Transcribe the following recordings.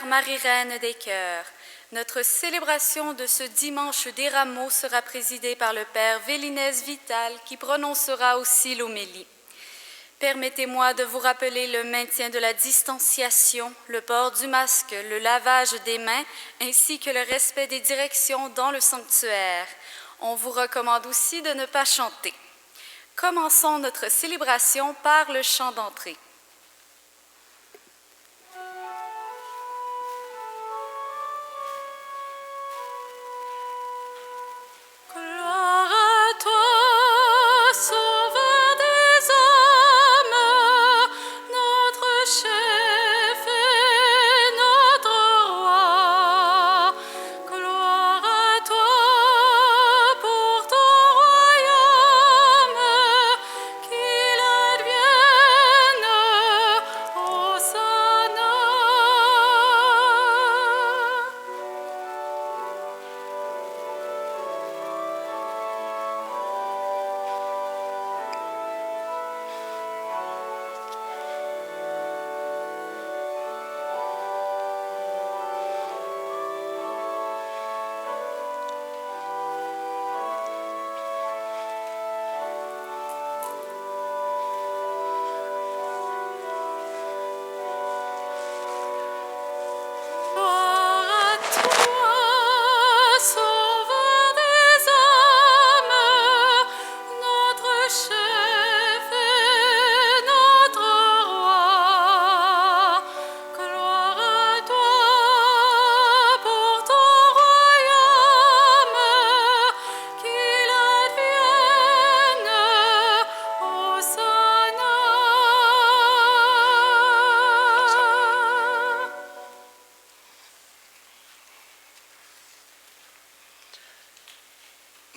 Mère, Marie-Reine des cœurs. Notre célébration de ce dimanche des Rameaux sera présidée par le Père Vélinès Vital qui prononcera aussi l'homélie. Permettez-moi de vous rappeler le maintien de la distanciation, le port du masque, le lavage des mains, ainsi que le respect des directions dans le sanctuaire. On vous recommande aussi de ne pas chanter. Commençons notre célébration par le chant d'entrée.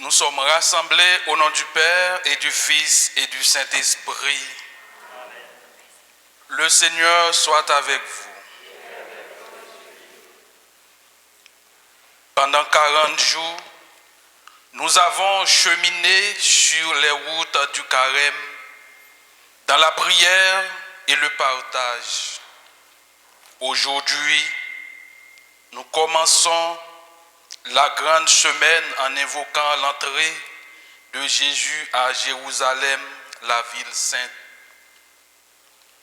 Nous sommes rassemblés au nom du Père et du Fils et du Saint-Esprit. Le Seigneur soit avec vous. Pendant 40 jours, nous avons cheminé sur les routes du Carême, dans la prière et le partage. Aujourd'hui, nous commençons la grande semaine en invoquant l'entrée de Jésus à Jérusalem, la ville sainte.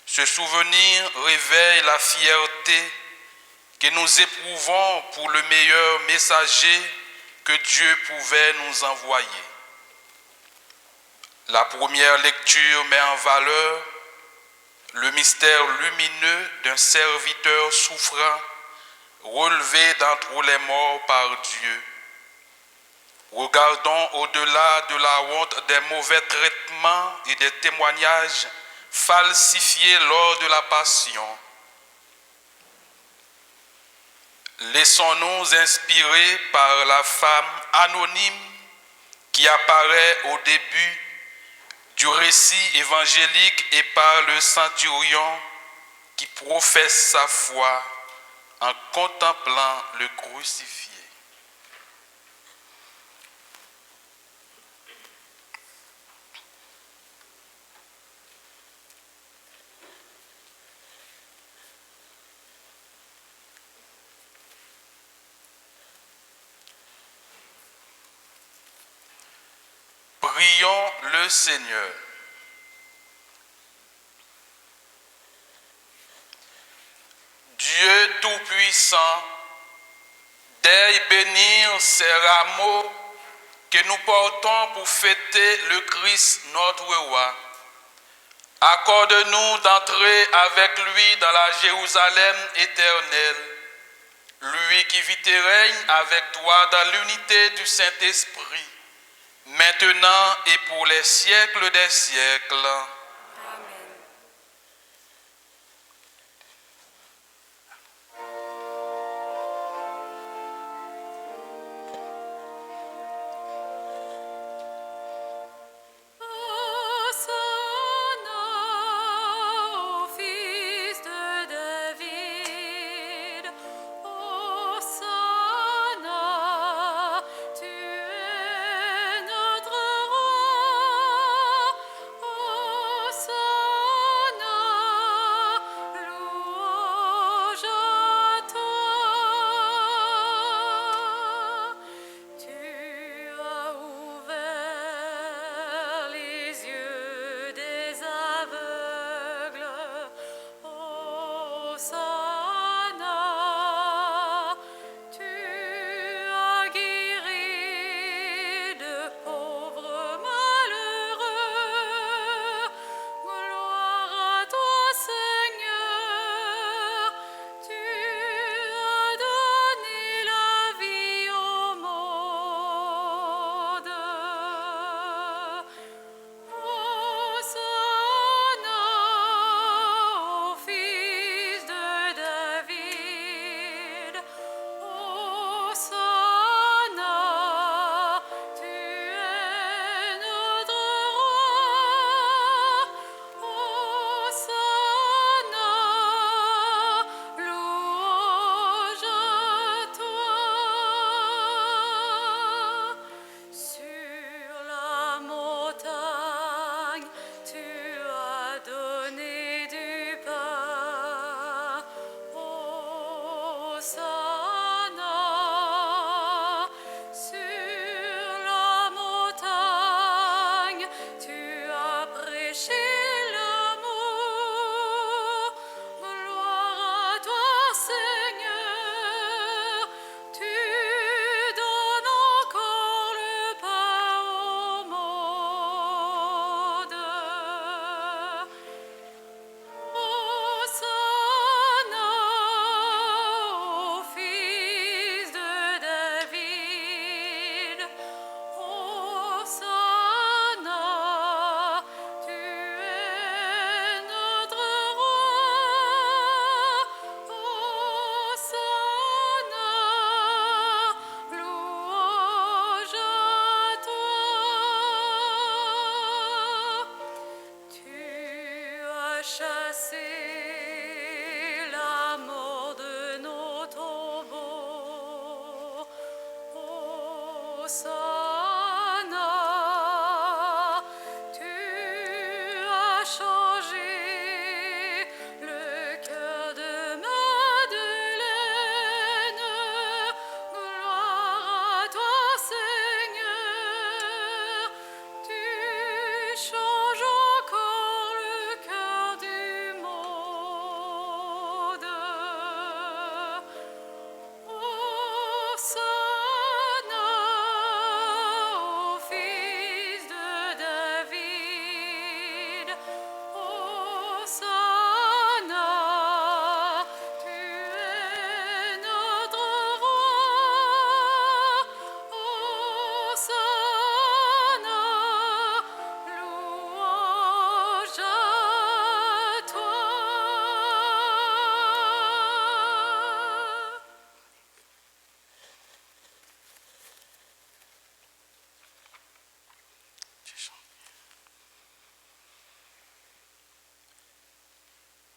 Ce souvenir réveille la fierté que nous éprouvons pour le meilleur messager que Dieu pouvait nous envoyer. La première lecture met en valeur le mystère lumineux d'un serviteur souffrant relevé d'entre les morts par Dieu. Regardons au-delà de la honte des mauvais traitements et des témoignages falsifiés lors de la Passion. Laissons-nous inspirer par la femme anonyme qui apparaît au début du récit évangélique et par le centurion qui professe sa foi en contemplant le crucifié. Prions le Seigneur. Dieu Tout-Puissant, daigne bénir ces rameaux que nous portons pour fêter le Christ notre roi. Accorde-nous d'entrer avec lui dans la Jérusalem éternelle, lui qui vit et règne avec toi dans l'unité du Saint-Esprit, maintenant et pour les siècles des siècles. Tu es notre roi.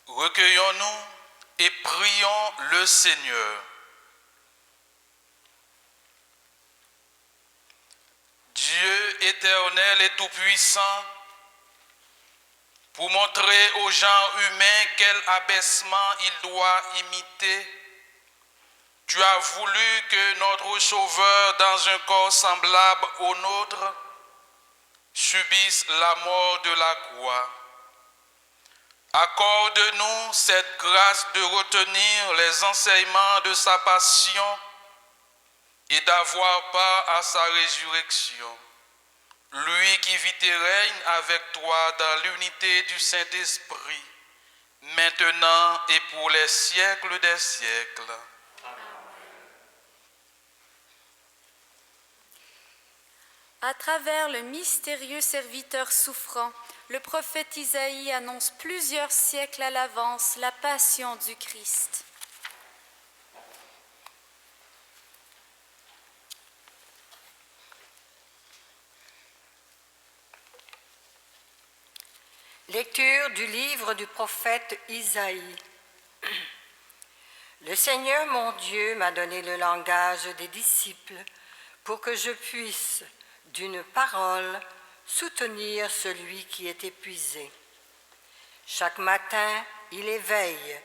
Recueillons-nous et prions le Seigneur. Dieu éternel et tout-puissant, pour montrer au genre humain quel abaissement il doit imiter, tu as voulu que notre Sauveur, dans un corps semblable au nôtre, subisse la mort de la croix. Accorde-nous cette grâce de retenir les enseignements de sa passion et d'avoir part à sa résurrection. Lui qui vit et règne avec toi dans l'unité du Saint-Esprit, maintenant et pour les siècles des siècles. À travers le mystérieux serviteur souffrant, le prophète Isaïe annonce plusieurs siècles à l'avance la passion du Christ. Lecture du livre du prophète Isaïe. Le Seigneur mon Dieu m'a donné le langage des disciples pour que je puisse, d'une parole, soutenir celui qui est épuisé. Chaque matin, il éveille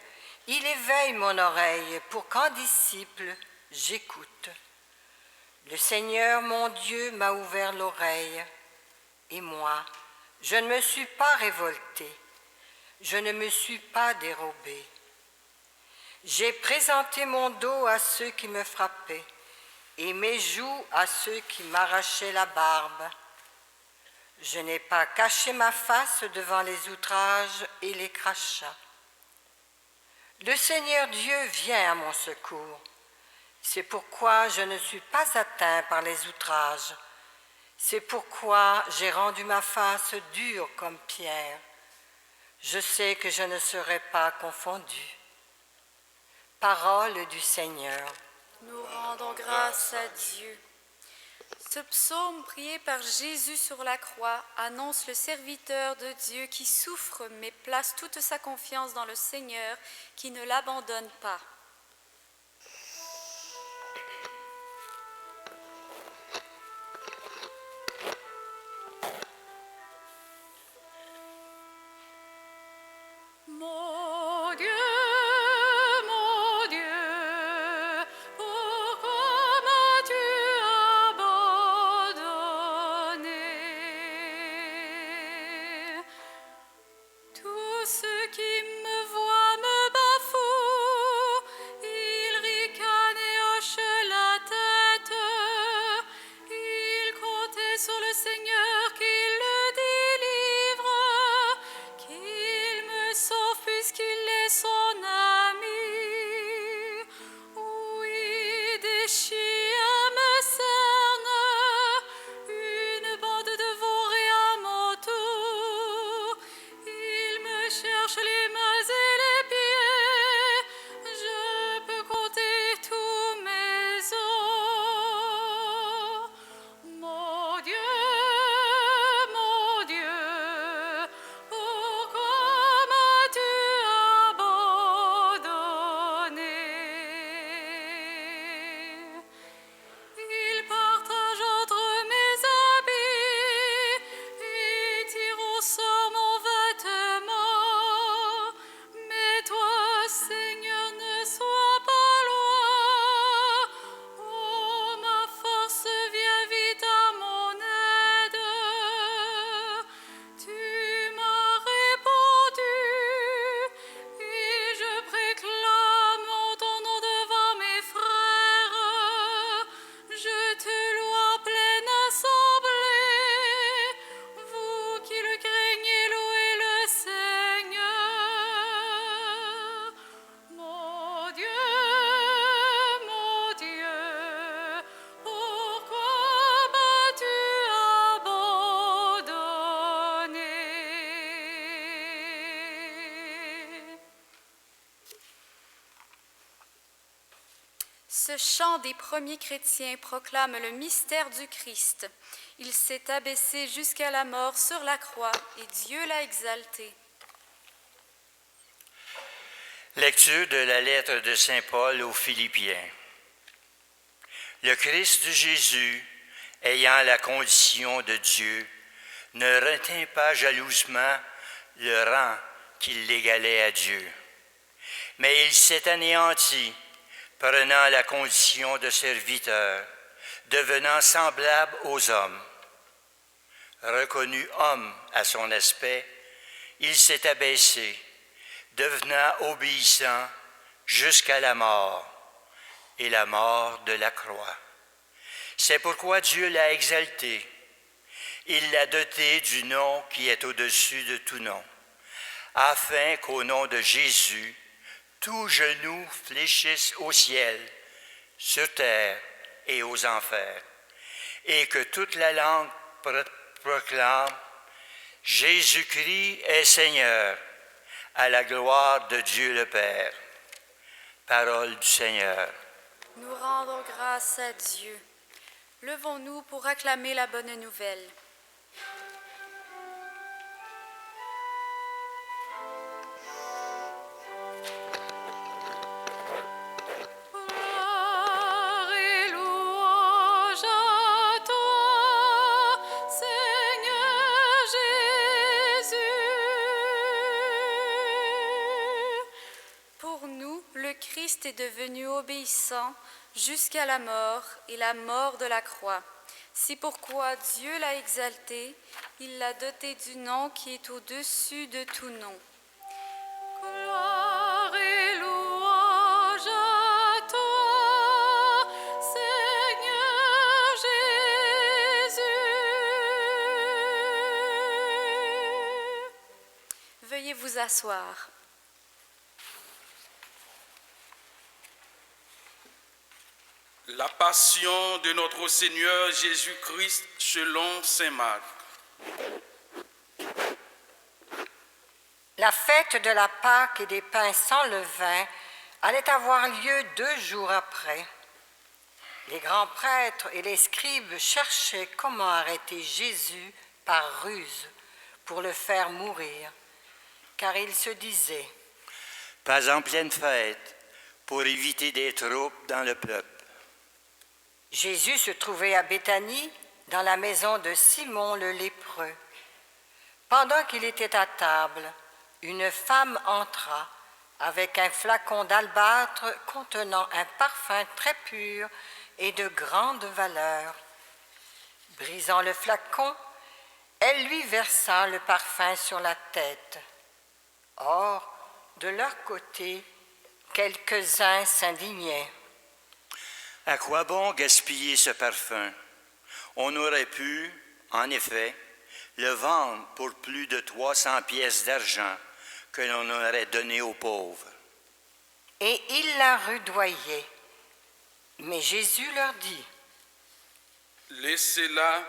mon oreille pour qu'en disciple, j'écoute. Le Seigneur mon Dieu m'a ouvert l'oreille, et moi, je ne me suis pas révolté, je ne me suis pas dérobé. J'ai présenté mon dos à ceux qui me frappaient, et mes joues à ceux qui m'arrachaient la barbe. Je n'ai pas caché ma face devant les outrages et les crachats. Le Seigneur Dieu vient à mon secours. C'est pourquoi je ne suis pas atteint par les outrages. C'est pourquoi j'ai rendu ma face dure comme pierre. Je sais que je ne serai pas confondu. Parole du Seigneur. Nous rendons grâce à Dieu. Ce psaume prié par Jésus sur la croix annonce le serviteur de Dieu qui souffre mais place toute sa confiance dans le Seigneur qui ne l'abandonne pas. Mon Dieu, pourquoi m'as-tu abandonné? Tous ceux qui me voient me bafouent, ils ricanent et hochent la tête. Ils comptaient sur le Seigneur qu'il le délivre, qu'il me sauve puisqu'il est son ami. Oui, des chiens me cernent, une bande de veaux et un manteau. Ils me cherchent les mains et les pieds, je peux compter tous mes os. Mon Dieu, pourquoi m'as-tu abandonné? Ce chant des premiers chrétiens proclame le mystère du Christ. Il s'est abaissé jusqu'à la mort sur la croix et Dieu l'a exalté. Lecture de la lettre de Saint Paul aux Philippiens. Le Christ Jésus, ayant la condition de Dieu, ne retint pas jalousement le rang qui l'égalait à Dieu, mais il s'est anéanti, prenant la condition de serviteur, devenant semblable aux hommes. Reconnu homme à son aspect, il s'est abaissé, devenant obéissant jusqu'à la mort, et la mort de la croix. C'est pourquoi Dieu l'a exalté. Il l'a doté du nom qui est au-dessus de tout nom, afin qu'au nom de Jésus, tout genou fléchisse au ciel, sur terre et aux enfers, et que toute la langue proclame « Jésus-Christ est Seigneur », à la gloire de Dieu le Père. Parole du Seigneur. Nous rendons grâce à Dieu. Levons-nous pour acclamer la bonne nouvelle. Gloire et louange à toi, Seigneur Jésus. Pour nous, le Christ est devenu obéissant jusqu'à la mort et la mort de la croix. C'est pourquoi Dieu l'a exalté, il l'a doté du nom qui est au-dessus de tout nom. Gloire et louange à toi, Seigneur Jésus. Veuillez vous asseoir. La passion de notre Seigneur Jésus-Christ selon saint Marc. La fête de la Pâque et des pains sans levain allait avoir lieu 2 jours après. Les grands prêtres et les scribes cherchaient comment arrêter Jésus par ruse pour le faire mourir, car ils se disaient « Pas en pleine fête, pour éviter des troubles dans le peuple. » Jésus se trouvait à Béthanie, dans la maison de Simon le lépreux. Pendant qu'il était à table, une femme entra avec un flacon d'albâtre contenant un parfum très pur et de grande valeur. Brisant le flacon, elle lui versa le parfum sur la tête. Or, de leur côté, quelques-uns s'indignaient. À quoi bon gaspiller ce parfum? On aurait pu, en effet, le vendre pour plus de 300 pièces d'argent que l'on aurait donné aux pauvres. Et ils la rudoyaient. Mais Jésus leur dit, « Laissez-la,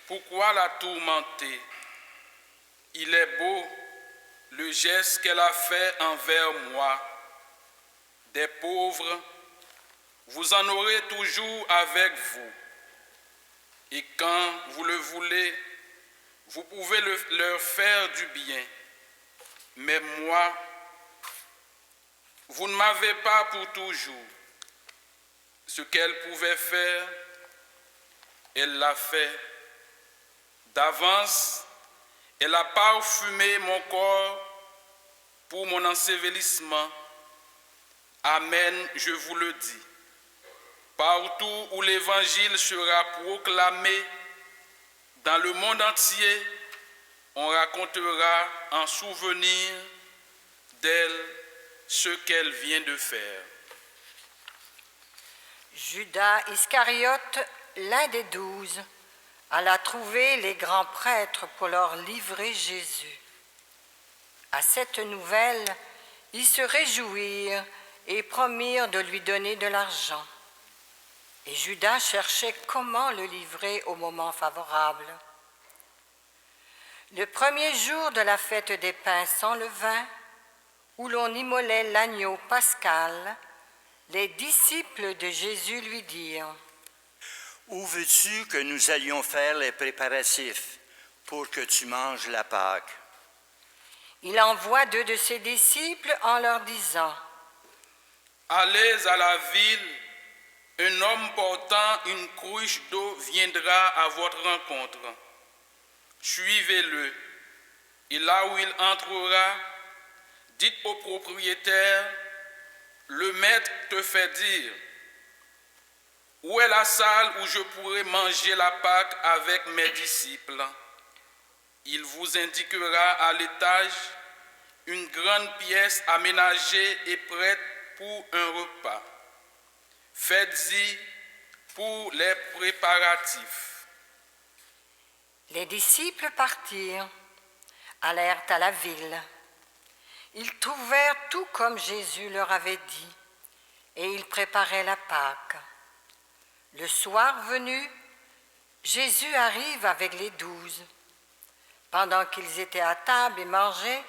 pourquoi la tourmenter? Il est beau le geste qu'elle a fait envers moi. Des pauvres, vous en aurez toujours avec vous. Et quand vous le voulez, vous pouvez leur faire du bien. Mais moi, vous ne m'avez pas pour toujours. Ce qu'elle pouvait faire, elle l'a fait. D'avance, elle a parfumé mon corps pour mon ensevelissement. Amen, je vous le dis. Partout où l'évangile sera proclamé, dans le monde entier, on racontera en souvenir d'elle ce qu'elle vient de faire. » Judas Iscariote, l'un des 12, alla trouver les grands prêtres pour leur livrer Jésus. À cette nouvelle, ils se réjouirent et promirent de lui donner de l'argent. Et Judas cherchait comment le livrer au moment favorable. Le premier jour de la fête des pains sans levain, où l'on immolait l'agneau pascal, Les disciples de Jésus lui dirent: Où veux-tu que nous allions faire les préparatifs pour que tu manges la Pâque? Il envoie 2 de ses disciples en leur disant: Allez à la ville, un homme portant une cruche d'eau viendra à votre rencontre. Suivez-le, et là où il entrera, dites au propriétaire: le maître te fait dire: où est la salle où je pourrai manger la Pâque avec mes disciples? Il vous indiquera à l'étage une grande pièce aménagée et prête pour un repas. Faites-y pour les préparatifs. Les disciples partirent, allèrent à la ville. Ils trouvèrent tout comme Jésus leur avait dit, et ils préparaient la Pâque. Le soir venu, Jésus arrive avec les 12. Pendant qu'ils étaient à table et mangeaient,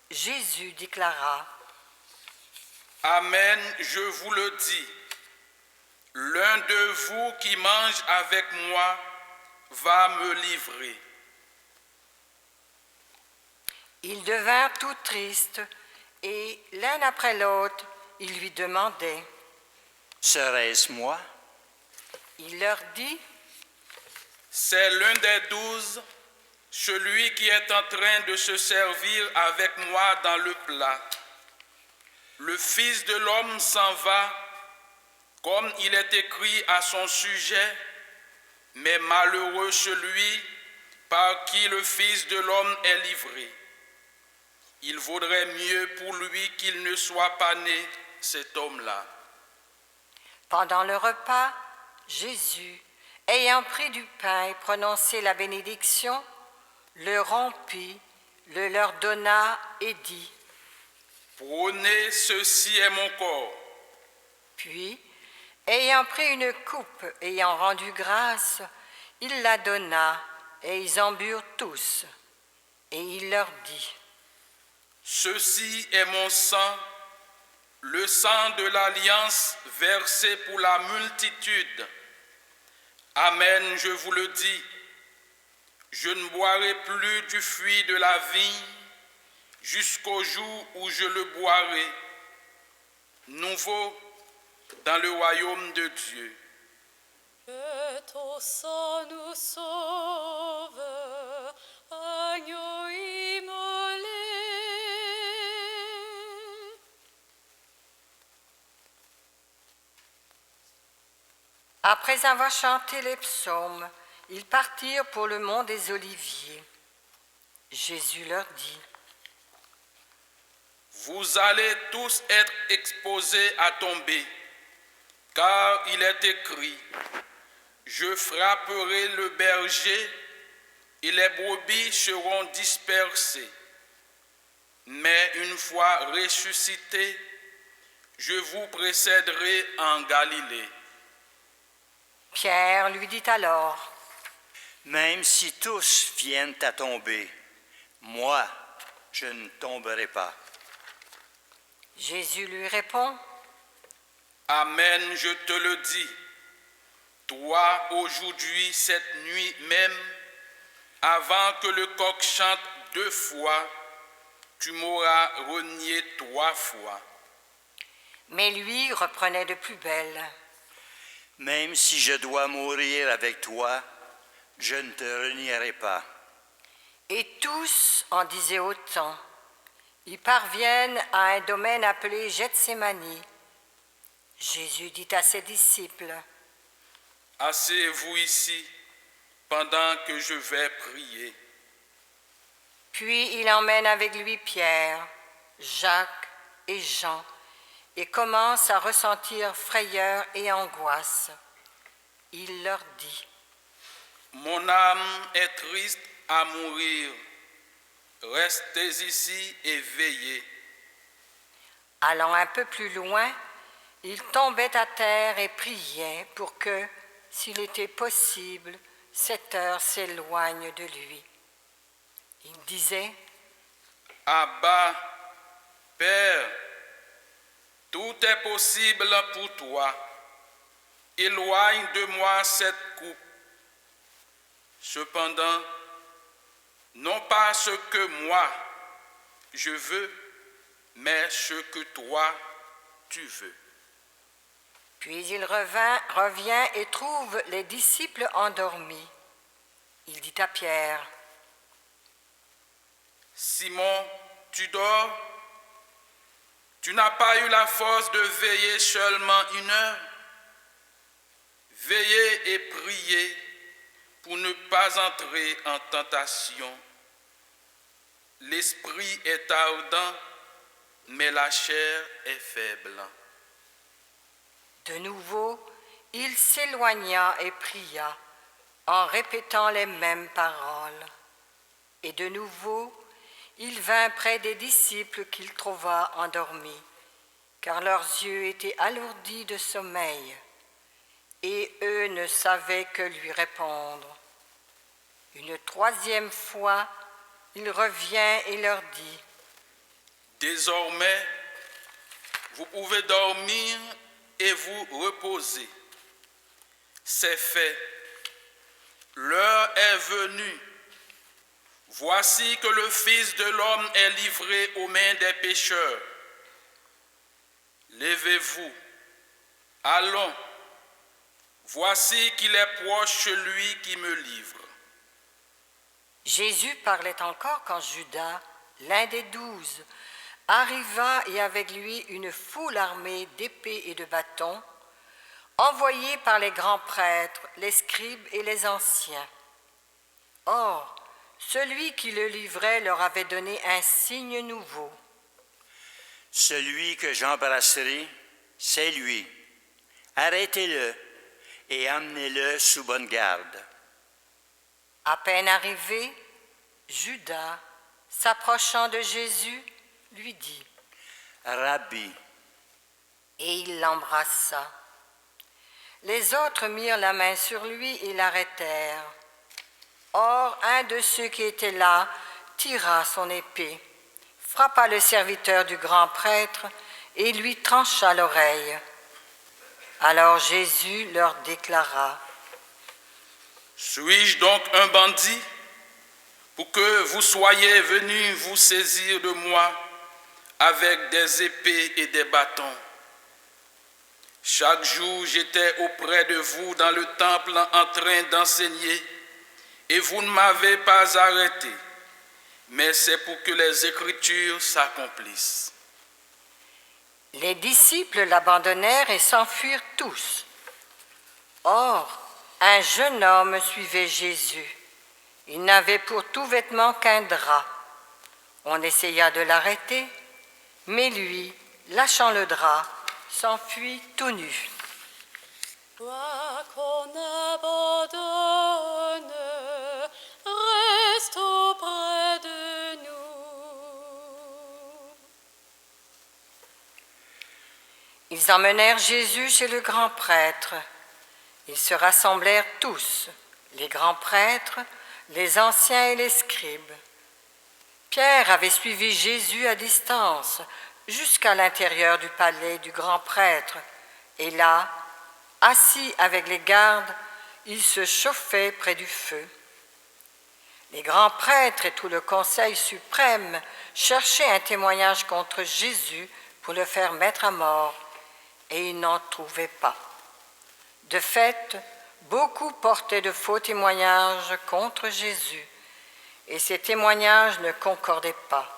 Jésus déclara: Amen, je vous le dis, l'un de vous qui mange avec moi va me livrer. Ils devinrent tout tristes, et l'un après l'autre, ils lui demandaient: Serait-ce moi? Il leur dit: C'est l'un des 12, celui qui est en train de se servir avec moi dans le plat. Le Fils de l'homme s'en va, comme il est écrit à son sujet, mais malheureux celui par qui le Fils de l'homme est livré. Il vaudrait mieux pour lui qu'il ne soit pas né, cet homme-là. Pendant le repas, Jésus, ayant pris du pain et prononcé la bénédiction, le rompit, le leur donna et dit: Prenez, ceci est mon corps. Puis, ayant pris une coupe, ayant rendu grâce, il la donna, et ils en burent tous. Et il leur dit: Ceci est mon sang, le sang de l'alliance versé pour la multitude. Amen, je vous le dis, je ne boirai plus du fruit de la vigne jusqu'au jour où je le boirai, nouveau dans le royaume de Dieu. Que ton sang nous sauve, agneau immolé. Après avoir chanté les psaumes, ils partirent pour le mont des Oliviers. Jésus leur dit: Vous allez tous être exposés à tomber, car il est écrit, je frapperai le berger et les brebis seront dispersées. Mais une fois ressuscité, je vous précéderai en Galilée. Pierre lui dit alors: Même si tous viennent à tomber, moi, je ne tomberai pas. Jésus lui répond: Amen, je te le dis. Toi, aujourd'hui, cette nuit même, avant que le coq chante 2 fois, tu m'auras renié 3 fois. Mais lui reprenait de plus belle: Même si je dois mourir avec toi, je ne te renierai pas. Et tous en disaient autant. Ils parviennent à un domaine appelé Gethsémani. Jésus dit à ses disciples: Asseyez-vous ici pendant que je vais prier. Puis il emmène avec lui Pierre, Jacques et Jean et commence à ressentir frayeur et angoisse. Il leur dit: Mon âme est triste à mourir. Restez ici et veillez. Allant un peu plus loin, il tombait à terre et priait pour que, s'il était possible, cette heure s'éloigne de lui. Il disait: Abba, Père, Tout est possible pour toi. Éloigne de moi cette coupe. Cependant, non pas ce que moi je veux, mais ce que toi tu veux. Puis il revient et trouve les disciples endormis. Il dit à Pierre, « Simon, tu dors? Tu n'as pas eu la force de veiller seulement 1 heure? Veillez et priez pour ne pas entrer en tentation. L'esprit est ardent, mais la chair est faible. » De nouveau, il s'éloigna et pria, en répétant les mêmes paroles. Et de nouveau, il vint près des disciples qu'il trouva endormis, car leurs yeux étaient alourdis de sommeil, et eux ne savaient que lui répondre. Une 3e fois, il revient et leur dit, « Désormais, vous pouvez dormir et vous reposer. C'est fait. L'heure est venue. Voici que le Fils de l'homme est livré aux mains des pécheurs. Levez-vous. Allons. Voici qu'il est proche celui qui me livre. » Jésus parlait encore quand Judas, l'un des 12, arriva et avec lui une foule armée d'épées et de bâtons, envoyés par les grands prêtres, les scribes et les anciens. Or, celui qui le livrait leur avait donné un signe nouveau. « Celui que j'embrasserai, c'est lui. Arrêtez-le et emmenez-le sous bonne garde. » À peine arrivé, Judas, s'approchant de Jésus, lui dit, « Rabbi. » Et il l'embrassa. Les autres mirent la main sur lui et l'arrêtèrent. Or, un de ceux qui étaient là tira son épée, frappa le serviteur du grand prêtre et lui trancha l'oreille. Alors Jésus leur déclara, « Suis-je donc un bandit pour que vous soyez venus vous saisir de moi avec des épées et des bâtons? Chaque jour, j'étais auprès de vous dans le temple en train d'enseigner, et vous ne m'avez pas arrêté, mais c'est pour que les Écritures s'accomplissent. » Les disciples l'abandonnèrent et s'enfuirent tous. Or, un jeune homme suivait Jésus. Il n'avait pour tout vêtement qu'un drap. On essaya de l'arrêter, mais lui, lâchant le drap, s'enfuit tout nu. Toi qu'on abandonne, reste auprès de nous. Ils emmenèrent Jésus chez le grand prêtre. Ils se rassemblèrent tous, les grands prêtres, les anciens et les scribes. Pierre avait suivi Jésus à distance jusqu'à l'intérieur du palais du grand prêtre, et là, assis avec les gardes, il se chauffait près du feu. Les grands prêtres et tout le conseil suprême cherchaient un témoignage contre Jésus pour le faire mettre à mort, et ils n'en trouvaient pas. De fait, beaucoup portaient de faux témoignages contre Jésus, et ces témoignages ne concordaient pas.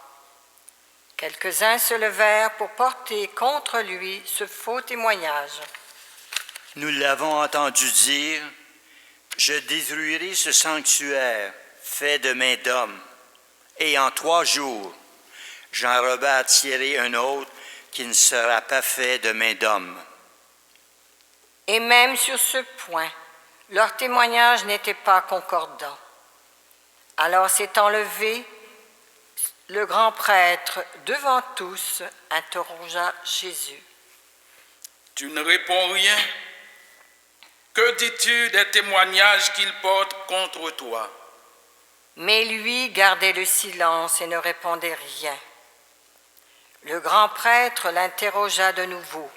Quelques-uns se levèrent pour porter contre lui ce faux témoignage. « Nous l'avons entendu dire, je détruirai ce sanctuaire fait de main d'homme, et en 3 jours, j'en rebâtirai un autre qui ne sera pas fait de main d'homme. » Et même sur ce point, leur témoignage n'était pas concordant. Alors s'étant levé, le grand prêtre, devant tous, interrogea Jésus. « Tu ne réponds rien? Que dis-tu des témoignages qu'il porte contre toi? » Mais lui gardait le silence et ne répondait rien. Le grand prêtre l'interrogea de nouveau.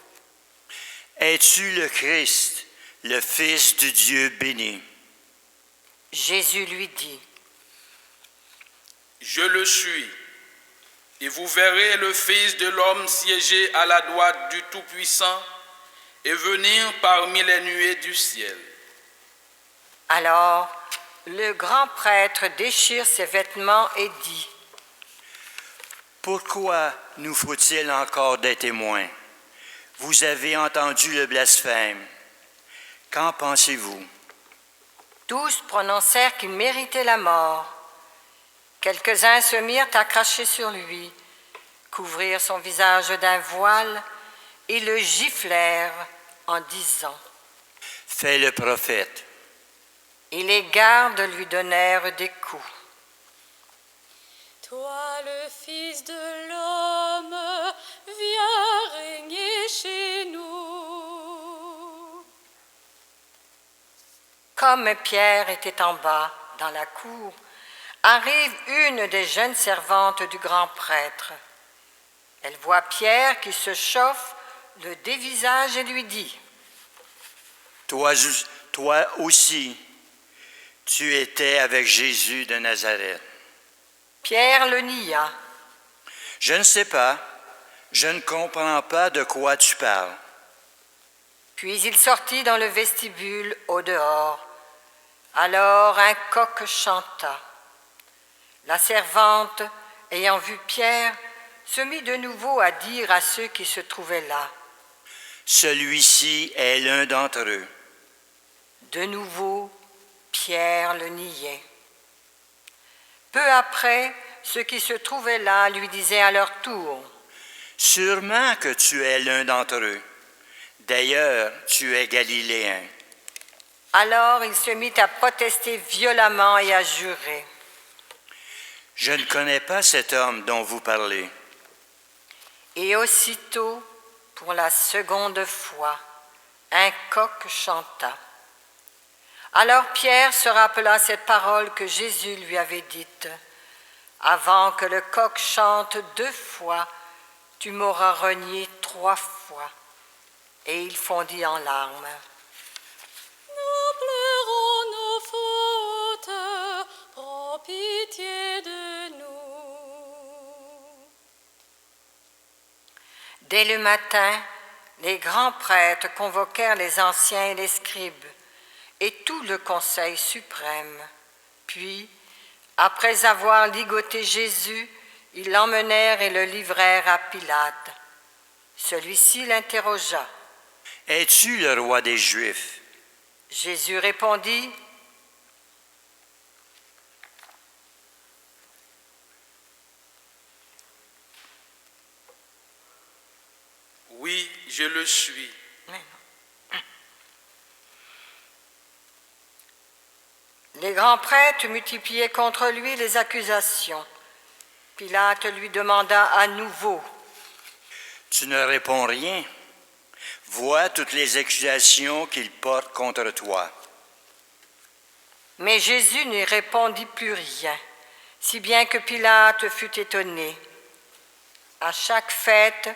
« Es-tu le Christ, le Fils du Dieu béni? » Jésus lui dit. Je le suis, et vous verrez le Fils de l'homme siéger à la droite du Tout-Puissant et venir parmi les nuées du ciel. Alors, le grand prêtre déchire ses vêtements et dit. Pourquoi nous faut-il encore des témoins? Vous avez entendu le blasphème. Qu'en pensez-vous? Tous prononcèrent qu'il méritait la mort. Quelques-uns se mirent à cracher sur lui, couvrirent son visage d'un voile et le giflèrent en disant. Fais le prophète. Et les gardes lui donnèrent des coups. Toi, le Fils de l'homme, viens régner chez nous. Comme Pierre était en bas, dans la cour, arrive une des jeunes servantes du grand prêtre. Elle voit Pierre qui se chauffe le dévisage et lui dit. Toi aussi, tu étais avec Jésus de Nazareth. Pierre le nia. Je ne sais pas, je ne comprends pas de quoi tu parles. Puis il sortit dans le vestibule au dehors. Alors un coq chanta. La servante, ayant vu Pierre, se mit de nouveau à dire à ceux qui se trouvaient là. Celui-ci est l'un d'entre eux. De nouveau, Pierre le niait. Peu après, ceux qui se trouvaient là lui disaient à leur tour. Sûrement que tu es l'un d'entre eux. D'ailleurs, tu es galiléen. Alors il se mit à protester violemment et à jurer. Je ne connais pas cet homme dont vous parlez. Et aussitôt, pour la seconde fois, un coq chanta. Alors Pierre se rappela cette parole que Jésus lui avait dite. Avant que le coq chante 2 fois, tu m'auras renié 3 fois. Et il fondit en larmes. Nous pleurons nos fautes, prends pitié de nous. Dès le matin, les grands prêtres convoquèrent les anciens et les scribes et tout le conseil suprême. Puis, après avoir ligoté Jésus, ils l'emmenèrent et le livrèrent à Pilate. Celui-ci l'interrogea. « Es-tu le roi des Juifs? » Jésus répondit. Oui, je le suis. Les grands prêtres multipliaient contre lui les accusations. Pilate lui demanda à nouveau. Tu ne réponds rien. Vois toutes les accusations qu'il porte contre toi. Mais Jésus n'y répondit plus rien, si bien que Pilate fut étonné. À chaque fête,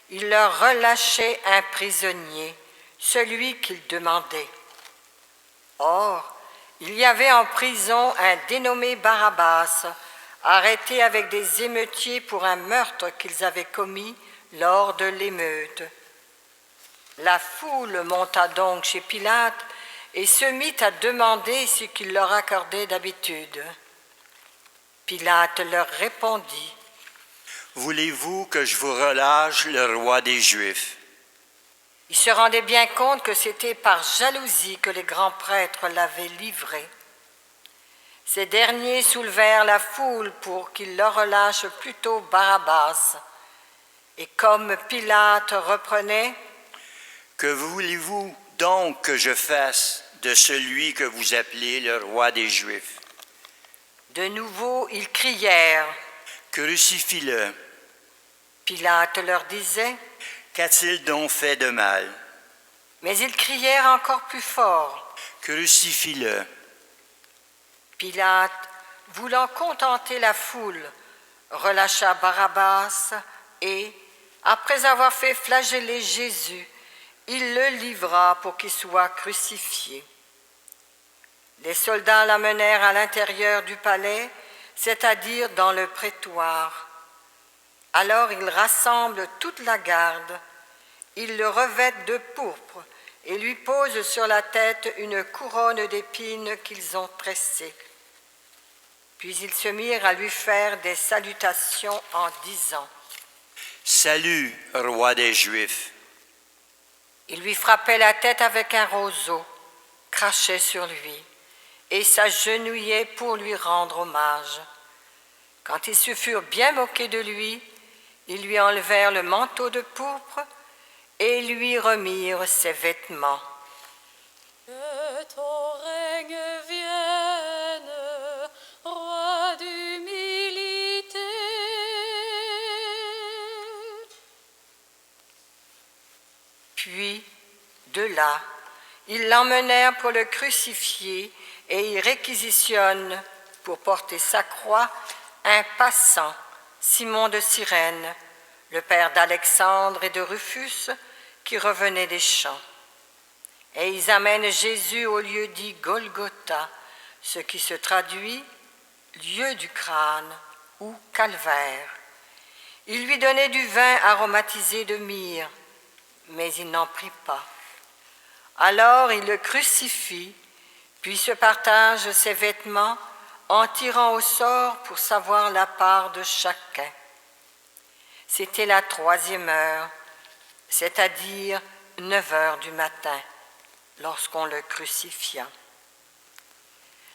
il leur relâchait un prisonnier, celui qu'il demandait. Or, il y avait en prison un dénommé Barabbas, arrêté avec des émeutiers pour un meurtre qu'ils avaient commis lors de l'émeute. La foule monta donc chez Pilate et se mit à demander ce qu'il leur accordait d'habitude. Pilate leur répondit. Voulez-vous que je vous relâche le roi des Juifs? Il se rendait bien compte que c'était par jalousie que les grands prêtres l'avaient livré. Ces derniers soulevèrent la foule pour qu'il leur relâche plutôt Barabbas. Et comme Pilate reprenait, « Que voulez-vous donc que je fasse de celui que vous appelez le roi des Juifs? » De nouveau, ils crièrent. « Crucifie-le. » Pilate leur disait. Qu'a-t-il donc fait de mal? Mais ils crièrent encore plus fort. Crucifie-le. Pilate, voulant contenter la foule, relâcha Barabbas et, après avoir fait flageller Jésus, il le livra pour qu'il soit crucifié. Les soldats l'amenèrent à l'intérieur du palais, c'est-à-dire dans le prétoire. Alors ils rassemblent toute la garde, ils le revêtent de pourpre et lui posent sur la tête une couronne d'épines qu'ils ont tressée. Puis ils se mirent à lui faire des salutations en disant « Salut, roi des Juifs !» Ils lui frappaient la tête avec un roseau, crachaient sur lui et s'agenouillaient pour lui rendre hommage. Quand ils se furent bien moqués de lui, ils lui enlevèrent le manteau de pourpre et lui remirent ses vêtements. Que ton règne vienne, roi d'humilité. Puis, de là, ils l'emmenèrent pour le crucifier et y réquisitionnent, pour porter sa croix, un passant, Simon de Cyrène, le père d'Alexandre et de Rufus, qui revenait des champs. Et ils amènent Jésus au lieu dit Golgotha, ce qui se traduit lieu du crâne ou calvaire. Ils lui donnaient du vin aromatisé de myrrhe, mais il n'en prit pas. Alors il le crucifie, puis se partage ses vêtements en tirant au sort pour savoir la part de chacun. C'était la 3e heure, c'est-à-dire 9 heures du matin, lorsqu'on le crucifia.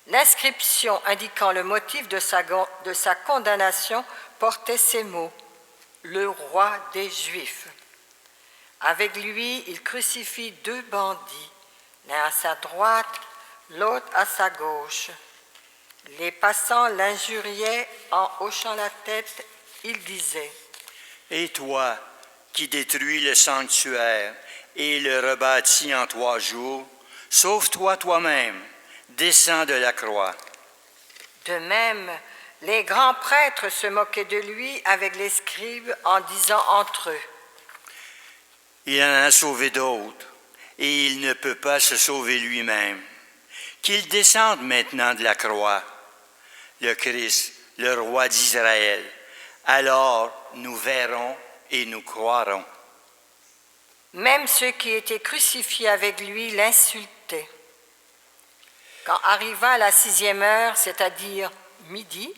L'inscription indiquant le motif de sa condamnation portait ces mots « Le roi des Juifs ». Avec lui, il crucifie 2 bandits, l'un à sa droite, l'autre à sa gauche. Les passants l'injuriaient en hochant la tête, ils disaient « Et toi, qui détruis le sanctuaire et le rebâtis en 3 jours, sauve-toi toi-même, descends de la croix. » De même, les grands prêtres se moquaient de lui avec les scribes en disant entre eux « Il en a sauvé d'autres, et il ne peut pas se sauver lui-même. Qu'il descende maintenant de la croix, le Christ, le roi d'Israël. Alors nous verrons et nous croirons. » Même ceux qui étaient crucifiés avec lui l'insultaient. Quand arriva la 6e heure, c'est-à-dire midi,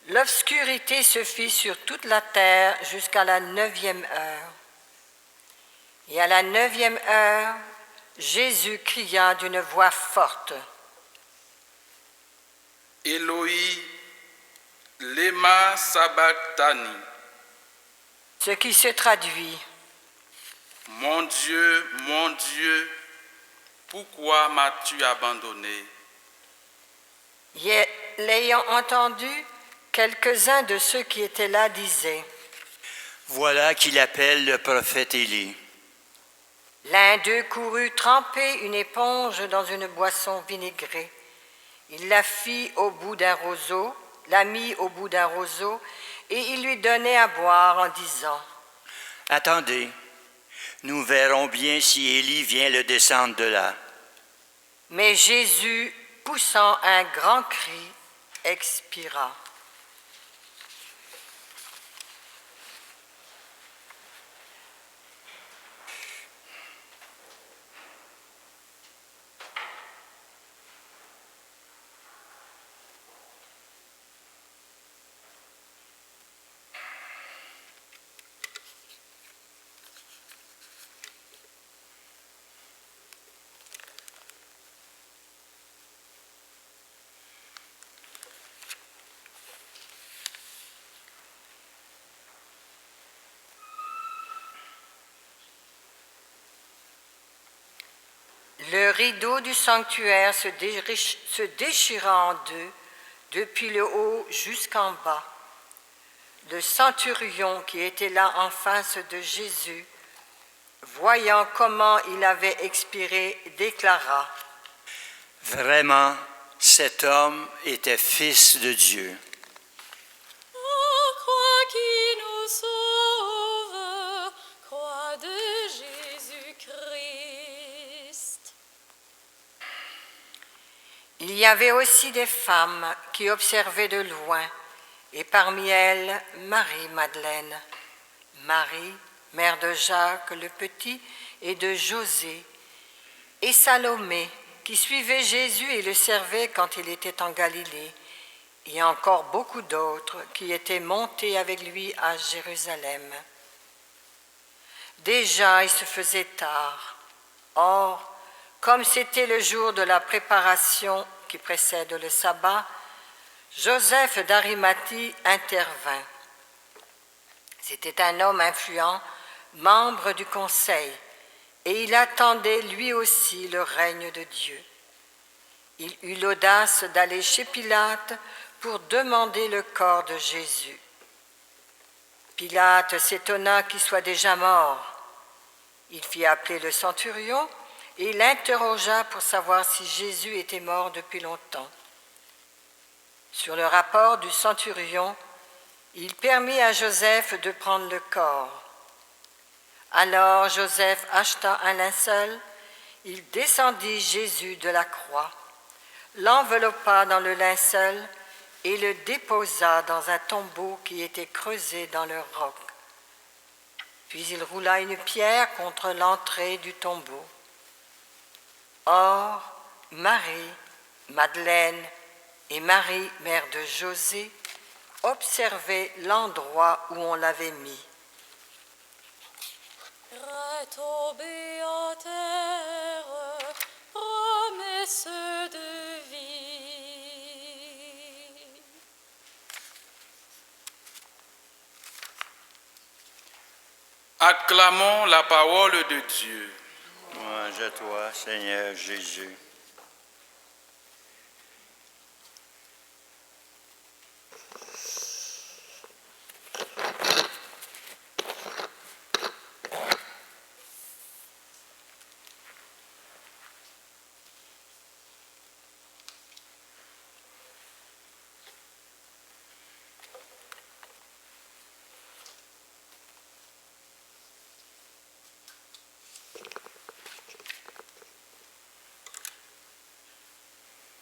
l'obscurité se fit sur toute la terre jusqu'à la 9e heure. Et à la 9e heure, Jésus cria d'une voix forte « Eloi, lema sabachthani » ce qui se traduit « Mon Dieu, pourquoi m'as-tu abandonné ?» L'ayant entendu, quelques-uns de ceux qui étaient là disaient « Voilà qu'il appelle le prophète Élie. » L'un d'eux courut tremper une éponge dans une boisson vinaigrée. Il la mit au bout d'un roseau, et il lui donnait à boire en disant « Attendez, nous verrons bien si Élie vient le descendre de là. » Mais Jésus, poussant un grand cri, expira. Le rideau du sanctuaire se déchira en 2, depuis le haut jusqu'en bas. Le centurion qui était là en face de Jésus, voyant comment il avait expiré, déclara « Vraiment, cet homme était fils de Dieu. » Oh, crois qui nous sauve. Il y avait aussi des femmes qui observaient de loin, et parmi elles Marie-Madeleine, Marie, mère de Jacques le Petit et de José, et Salomé, qui suivait Jésus et le servait quand il était en Galilée, et encore beaucoup d'autres qui étaient montés avec lui à Jérusalem. Déjà il se faisait tard. Or, comme c'était le jour de la préparation qui précède le sabbat, Joseph d'Arimathie intervint. C'était un homme influent, membre du conseil, et il attendait lui aussi le règne de Dieu. Il eut l'audace d'aller chez Pilate pour demander le corps de Jésus. Pilate s'étonna qu'il soit déjà mort. Il fit appeler le centurion et l'interrogea pour savoir si Jésus était mort depuis longtemps. Sur le rapport du centurion, il permit à Joseph de prendre le corps. Alors Joseph acheta un linceul, il descendit Jésus de la croix, l'enveloppa dans le linceul et le déposa dans un tombeau qui était creusé dans le roc. Puis il roula une pierre contre l'entrée du tombeau. Or, Marie, Madeleine et Marie, mère de José, observaient l'endroit où on l'avait mis. Retombez à terre, promesse de vie. Acclamons la parole de Dieu. Louange à toi, Seigneur Jésus.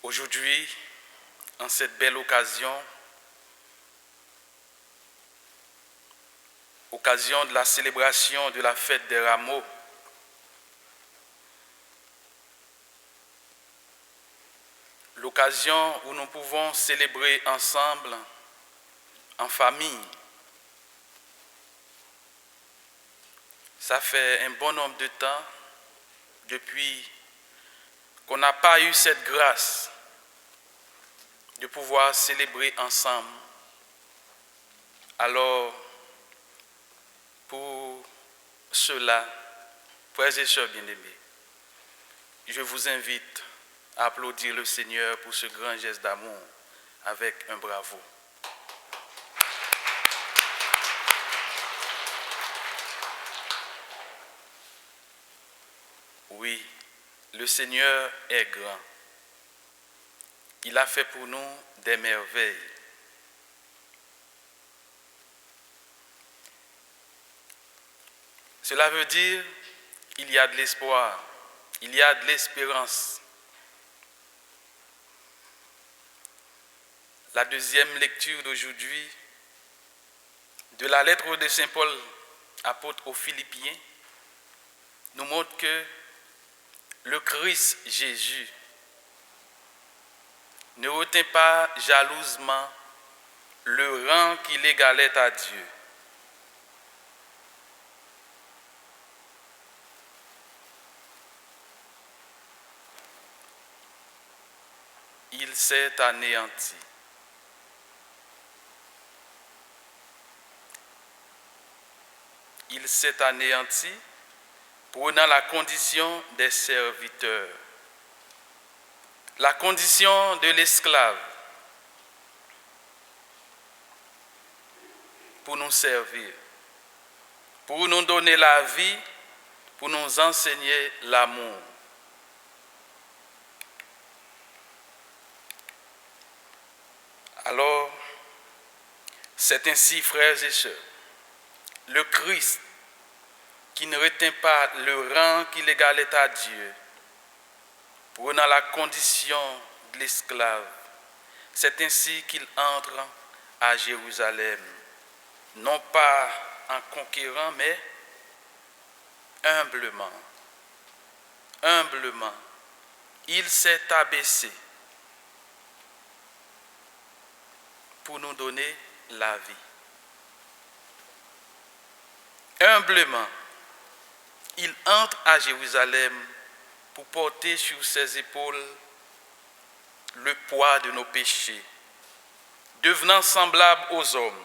Aujourd'hui, en cette belle occasion de la célébration de la fête des Rameaux, l'occasion où nous pouvons célébrer ensemble, en famille. Ça fait un bon nombre de temps depuis qu'on n'a pas eu cette grâce de pouvoir célébrer ensemble. Alors, pour cela, frères et sœurs bien-aimés, je vous invite à applaudir le Seigneur pour ce grand geste d'amour avec un bravo. Oui, le Seigneur est grand. Il a fait pour nous des merveilles. Cela veut dire qu'il y a de l'espoir, il y a de l'espérance. La deuxième lecture d'aujourd'hui de la lettre de Saint Paul, apôtre aux Philippiens, nous montre que le Christ Jésus ne retint pas jalousement le rang qu'il égalait à Dieu. Il s'est anéanti. Il s'est anéanti, prenant la condition des serviteurs, la condition de l'esclave, pour nous servir, pour nous donner la vie, pour nous enseigner l'amour. Alors, c'est ainsi, frères et sœurs, le Christ qui ne retint pas le rang qu'il égalait à Dieu, prenant la condition l'esclave. C'est ainsi qu'il entre à Jérusalem, non pas en conquérant, mais humblement. Humblement, il s'est abaissé pour nous donner la vie. Humblement, il entre à Jérusalem pour porter sur ses épaules le poids de nos péchés, devenant semblable aux hommes,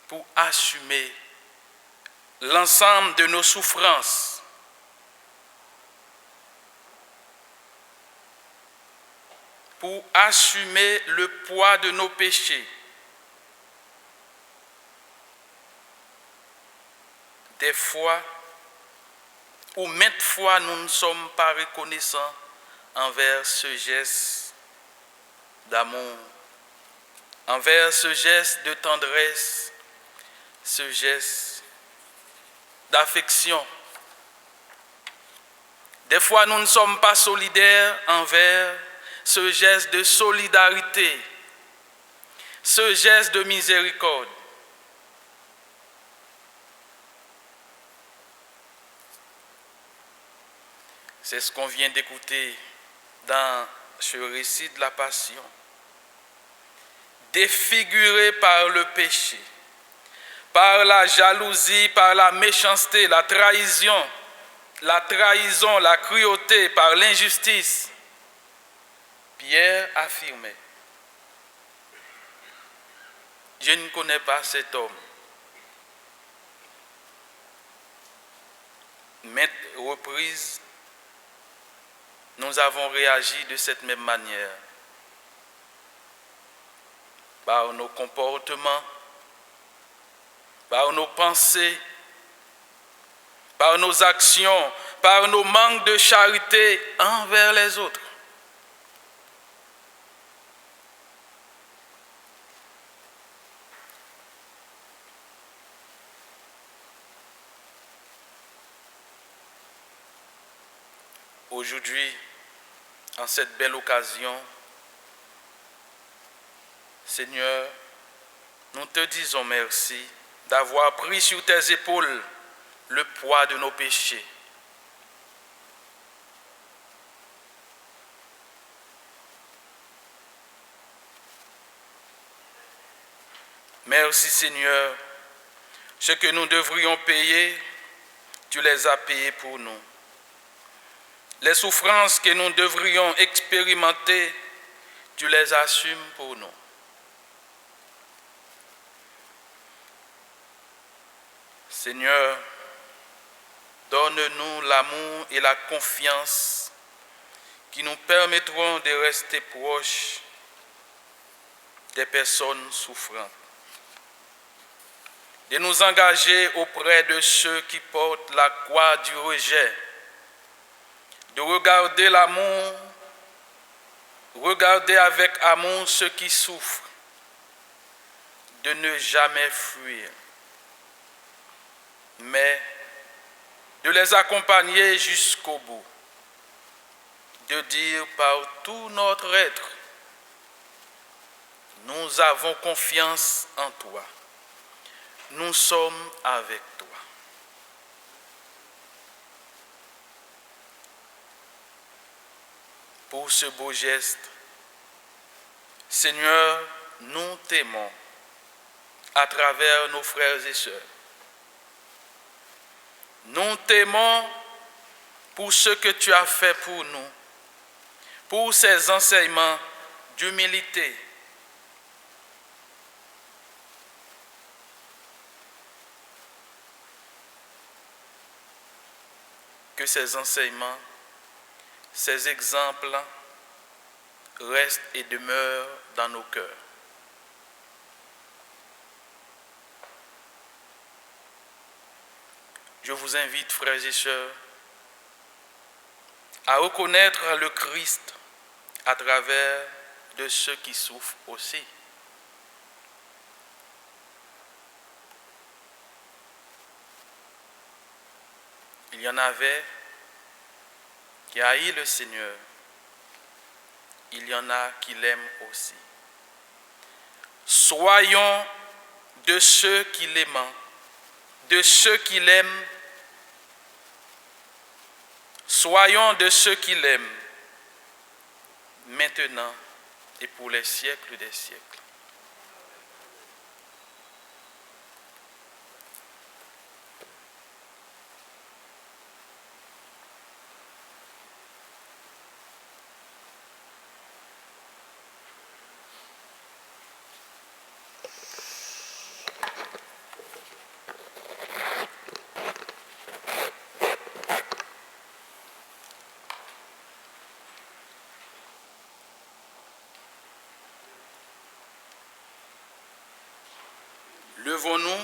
pour assumer l'ensemble de nos souffrances, pour assumer le poids de nos péchés. Des fois, ou maintes fois, nous ne sommes pas reconnaissants envers ce geste d'amour, envers ce geste de tendresse, ce geste d'affection. Des fois, nous ne sommes pas solidaires envers ce geste de solidarité, ce geste de miséricorde. C'est ce qu'on vient d'écouter dans ce récit de la Passion. Défiguré par le péché, par la jalousie, par la méchanceté, la trahison, la cruauté, par l'injustice, Pierre affirmait: je ne connais pas cet homme. Maintes reprises, nous avons réagi de cette même manière, par nos comportements, par nos pensées, par nos actions, par nos manques de charité envers les autres. Aujourd'hui, en cette belle occasion, Seigneur, nous te disons merci d'avoir pris sur tes épaules le poids de nos péchés. Merci Seigneur, ce que nous devrions payer, tu les as payés pour nous. Les souffrances que nous devrions expérimenter, tu les assumes pour nous. Seigneur, donne-nous l'amour et la confiance qui nous permettront de rester proches des personnes souffrantes, de nous engager auprès de ceux qui portent la croix du rejet, de regarder l'amour, regarder avec amour ceux qui souffrent, de ne jamais fuir, mais de les accompagner jusqu'au bout, de dire par tout notre être: nous avons confiance en toi, nous sommes avec toi. Pour ce beau geste, Seigneur, nous t'aimons à travers nos frères et sœurs. Nous t'aimons pour ce que tu as fait pour nous, pour ces enseignements d'humilité. Que ces enseignements, ces exemples restent et demeurent dans nos cœurs. Je vous invite, frères et sœurs, à reconnaître le Christ à travers de ceux qui souffrent aussi. Il y en avait qui haït le Seigneur, il y en a qui l'aiment aussi. Soyons de ceux qui l'aiment, de ceux qui l'aiment. Soyons de ceux qui l'aiment, maintenant et pour les siècles des siècles. Levons-nous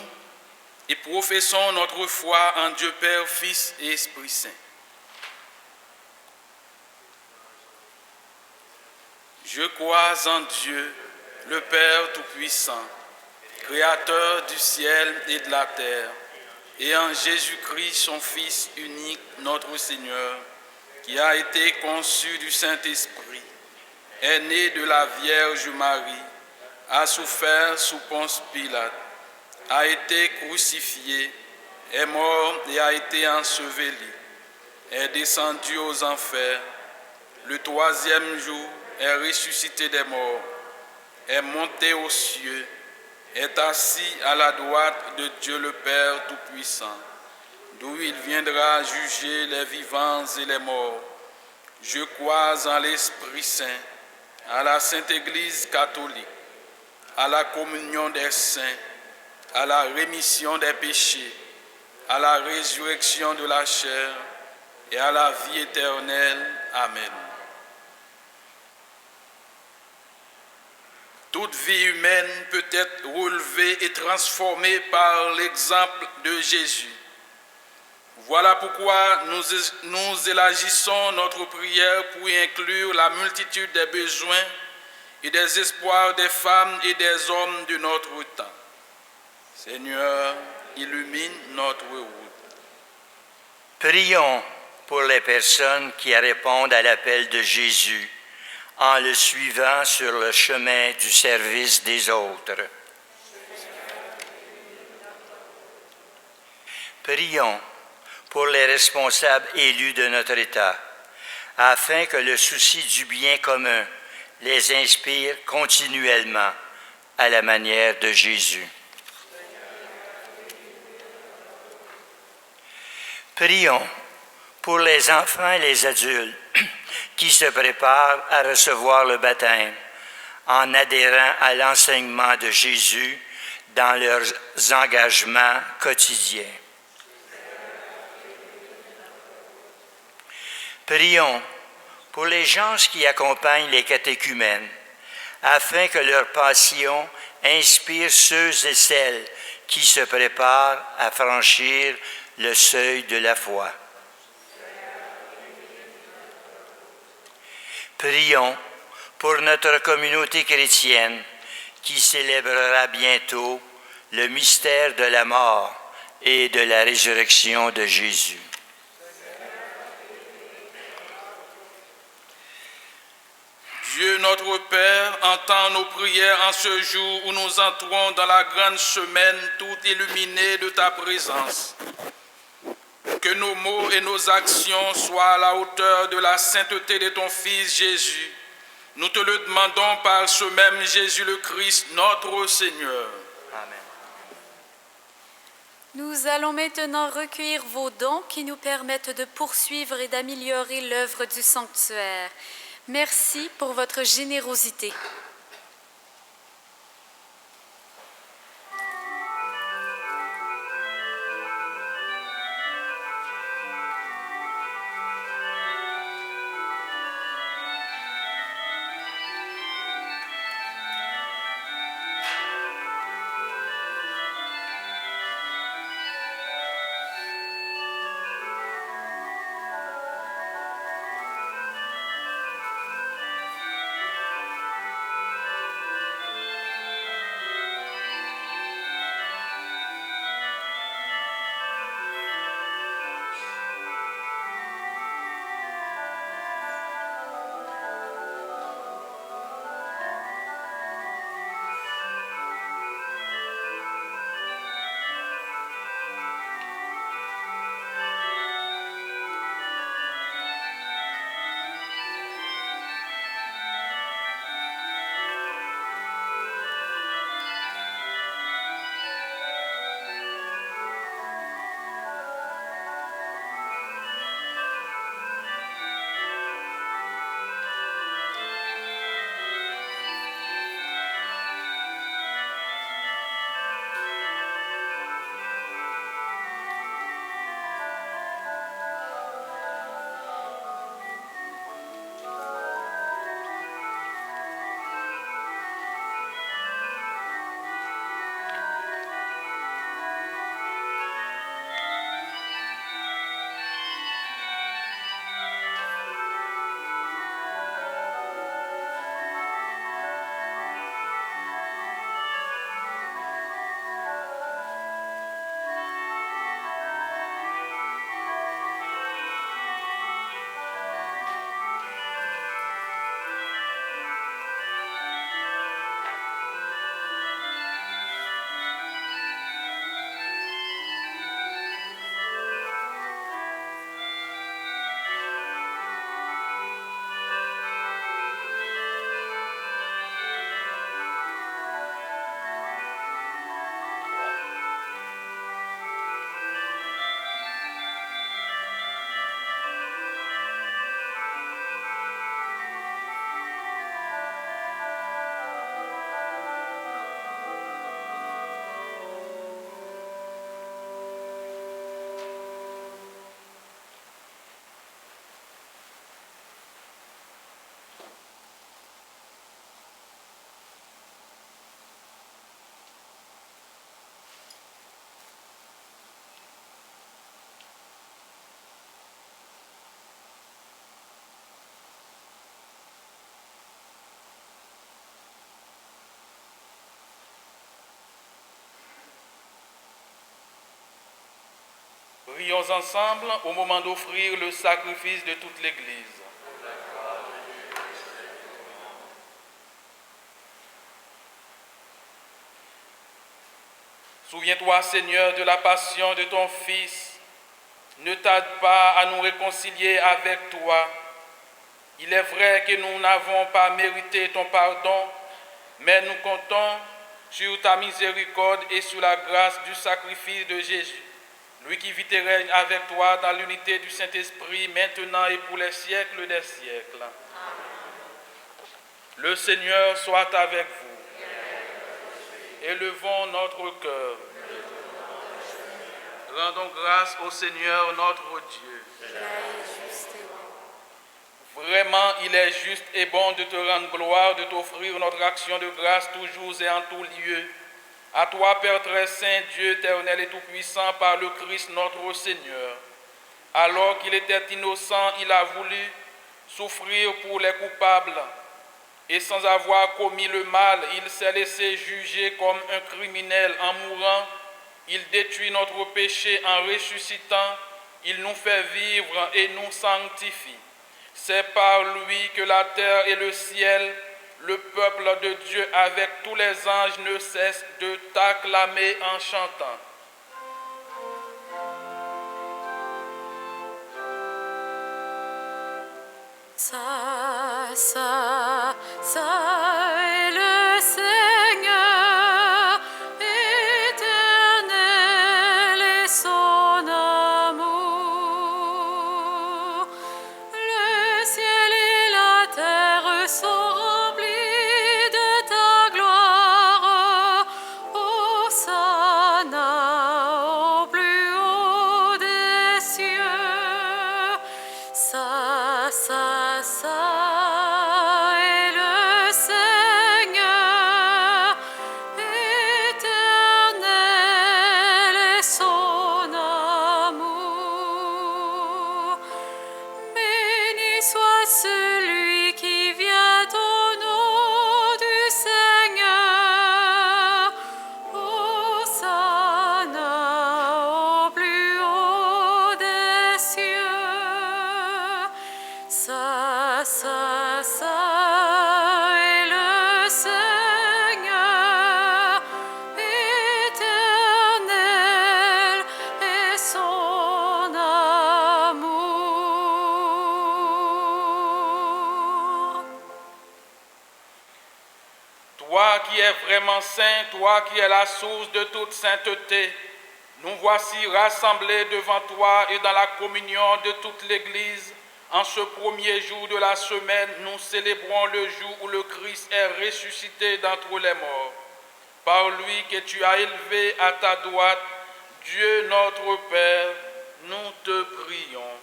et professons notre foi en Dieu Père, Fils et Esprit Saint. Je crois en Dieu, le Père Tout-Puissant, Créateur du ciel et de la terre, et en Jésus-Christ, son Fils unique, notre Seigneur, qui a été conçu du Saint-Esprit, est né de la Vierge Marie, a souffert sous Ponce Pilate, a été crucifié, est mort et a été enseveli, est descendu aux enfers, le troisième jour est ressuscité des morts, est monté aux cieux, est assis à la droite de Dieu le Père Tout-Puissant, d'où il viendra juger les vivants et les morts. Je crois en l'Esprit Saint, à la Sainte Église catholique, à la communion des saints, à la rémission des péchés, à la résurrection de la chair et à la vie éternelle. Amen. Toute vie humaine peut être relevée et transformée par l'exemple de Jésus. Voilà pourquoi nous élargissons notre prière pour y inclure la multitude des besoins et des espoirs des femmes et des hommes de notre temps. Seigneur, illumine notre route. Prions pour les personnes qui répondent à l'appel de Jésus en le suivant sur le chemin du service des autres. Prions pour les responsables élus de notre État, afin que le souci du bien commun les inspire continuellement à la manière de Jésus. Prions pour les enfants et les adultes qui se préparent à recevoir le baptême en adhérant à l'enseignement de Jésus dans leurs engagements quotidiens. Prions pour les gens qui accompagnent les catéchumènes, afin que leur passion inspire ceux et celles qui se préparent à franchir le seuil de la foi. Prions pour notre communauté chrétienne qui célébrera bientôt le mystère de la mort et de la résurrection de Jésus. Dieu notre Père, entends nos prières en ce jour où nous entrons dans la grande semaine tout illuminée de ta présence. Que nos mots et nos actions soient à la hauteur de la sainteté de ton Fils Jésus. Nous te le demandons par ce même Jésus le Christ, notre Seigneur. Amen. Nous allons maintenant recueillir vos dons qui nous permettent de poursuivre et d'améliorer l'œuvre du sanctuaire. Merci pour votre générosité. Prions ensemble au moment d'offrir le sacrifice de toute l'Église. Souviens-toi, Seigneur, de la passion de ton Fils. Ne tarde pas à nous réconcilier avec toi. Il est vrai que nous n'avons pas mérité ton pardon, mais nous comptons sur ta miséricorde et sur la grâce du sacrifice de Jésus, lui qui vit et règne avec toi dans l'unité du Saint-Esprit, maintenant et pour les siècles des siècles. Amen. Le Seigneur soit avec vous. Élevons notre cœur. Rendons grâce au Seigneur notre Dieu. Vraiment, il est juste et bon de te rendre gloire, de t'offrir notre action de grâce toujours et en tout lieu. À toi, Père très saint, Dieu éternel et tout-puissant, par le Christ notre Seigneur. Alors qu'il était innocent, il a voulu souffrir pour les coupables. Et sans avoir commis le mal, il s'est laissé juger comme un criminel en mourant. Il détruit notre péché en ressuscitant. Il nous fait vivre et nous sanctifie. C'est par lui que la terre et le ciel, le peuple de Dieu avec tous les anges ne cessent de t'acclamer en chantant. Ça est le Seigneur, éternel est son amour. Le ciel et la terre sont remplis de ta gloire. Hosanna au plus haut des cieux. Ça est le Seigneur, éternel est son amour. Béni soit celui qui vient au nom du Seigneur. Hosanna au plus haut des cieux. Ça est le Seigneur, éternel est son amour. Toi qui es vraiment saint, toi qui es la source de toute sainteté, nous voici rassemblés devant toi et dans la communion de toute l'Église. En ce premier jour de la semaine, nous célébrons le jour où le Christ est ressuscité d'entre les morts. Par lui que tu as élevé à ta droite, Dieu notre Père, nous te prions.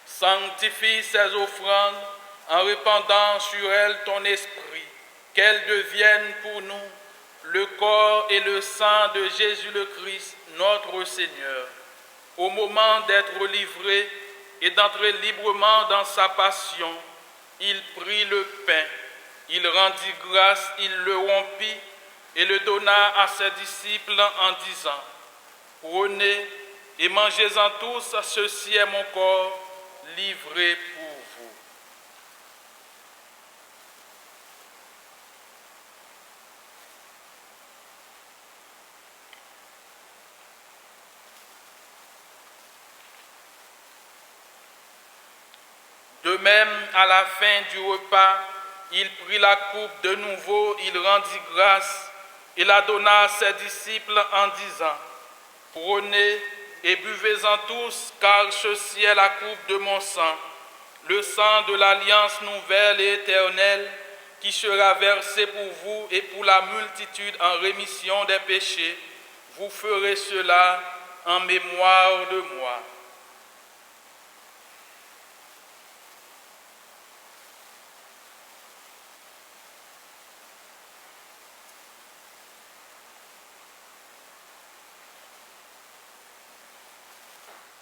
Sanctifie ces offrandes en répandant sur elles ton esprit, qu'elles deviennent pour nous le corps et le sang de Jésus le Christ, notre Seigneur. Au moment d'être livré et d'entrer librement dans sa passion, il prit le pain, il rendit grâce, il le rompit et le donna à ses disciples en disant : « Prenez et mangez-en tous, ceci est mon corps livré pour vous. » De même, à la fin du repas, il prit la coupe de nouveau, il rendit grâce et la donna à ses disciples en disant : « Prenez et buvez-en tous, car ceci est la coupe de mon sang, le sang de l'alliance nouvelle et éternelle, qui sera versé pour vous et pour la multitude en rémission des péchés. Vous ferez cela en mémoire de moi. »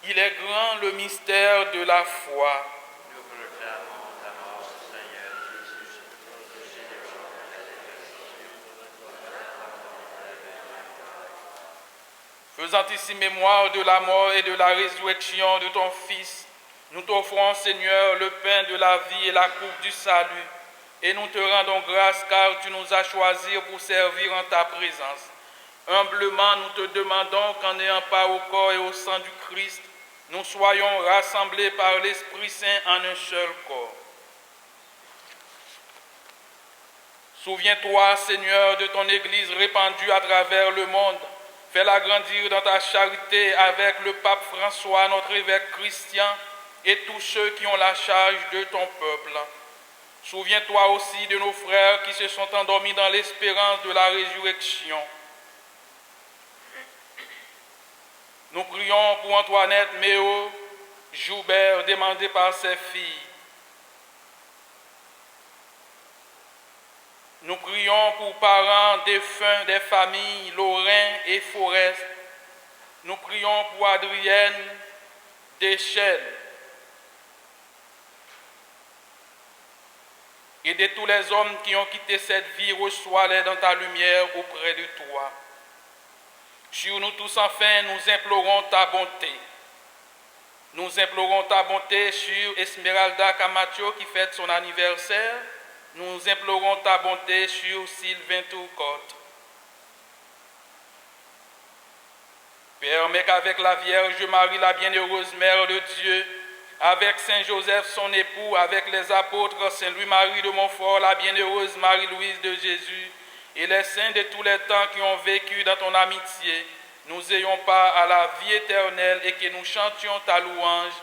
Il est grand le mystère de la foi. Nous proclamons ta mort, Seigneur Jésus. Faisant ici mémoire de la mort et de la résurrection de ton Fils, nous t'offrons, Seigneur, le pain de la vie et la coupe du salut, et nous te rendons grâce car tu nous as choisis pour servir en ta présence. Humblement, nous te demandons qu'en ayant part au corps et au sang du Christ, nous soyons rassemblés par l'Esprit Saint en un seul corps. Souviens-toi, Seigneur, de ton Église répandue à travers le monde. Fais-la grandir dans ta charité avec le pape François, notre évêque Christian, et tous ceux qui ont la charge de ton peuple. Souviens-toi aussi de nos frères qui se sont endormis dans l'espérance de la résurrection. Nous prions pour Antoinette Méo Joubert, demandée par ses filles. Nous prions pour parents défunts des familles Lorrain et Forest. Nous prions pour Adrienne Deschelles et de tous les hommes qui ont quitté cette vie, reçois-les dans ta lumière auprès de toi. Sur nous tous, enfin, nous implorons ta bonté. Nous implorons ta bonté sur Esmeralda Camacho qui fête son anniversaire. Nous implorons ta bonté sur Sylvain Tourcotte. Permets qu'avec la Vierge Marie, la bienheureuse Mère de Dieu, avec Saint Joseph, son époux, avec les apôtres, Saint Louis-Marie de Montfort, la bienheureuse Marie-Louise de Jésus, et les saints de tous les temps qui ont vécu dans ton amitié, nous ayons part à la vie éternelle et que nous chantions ta louange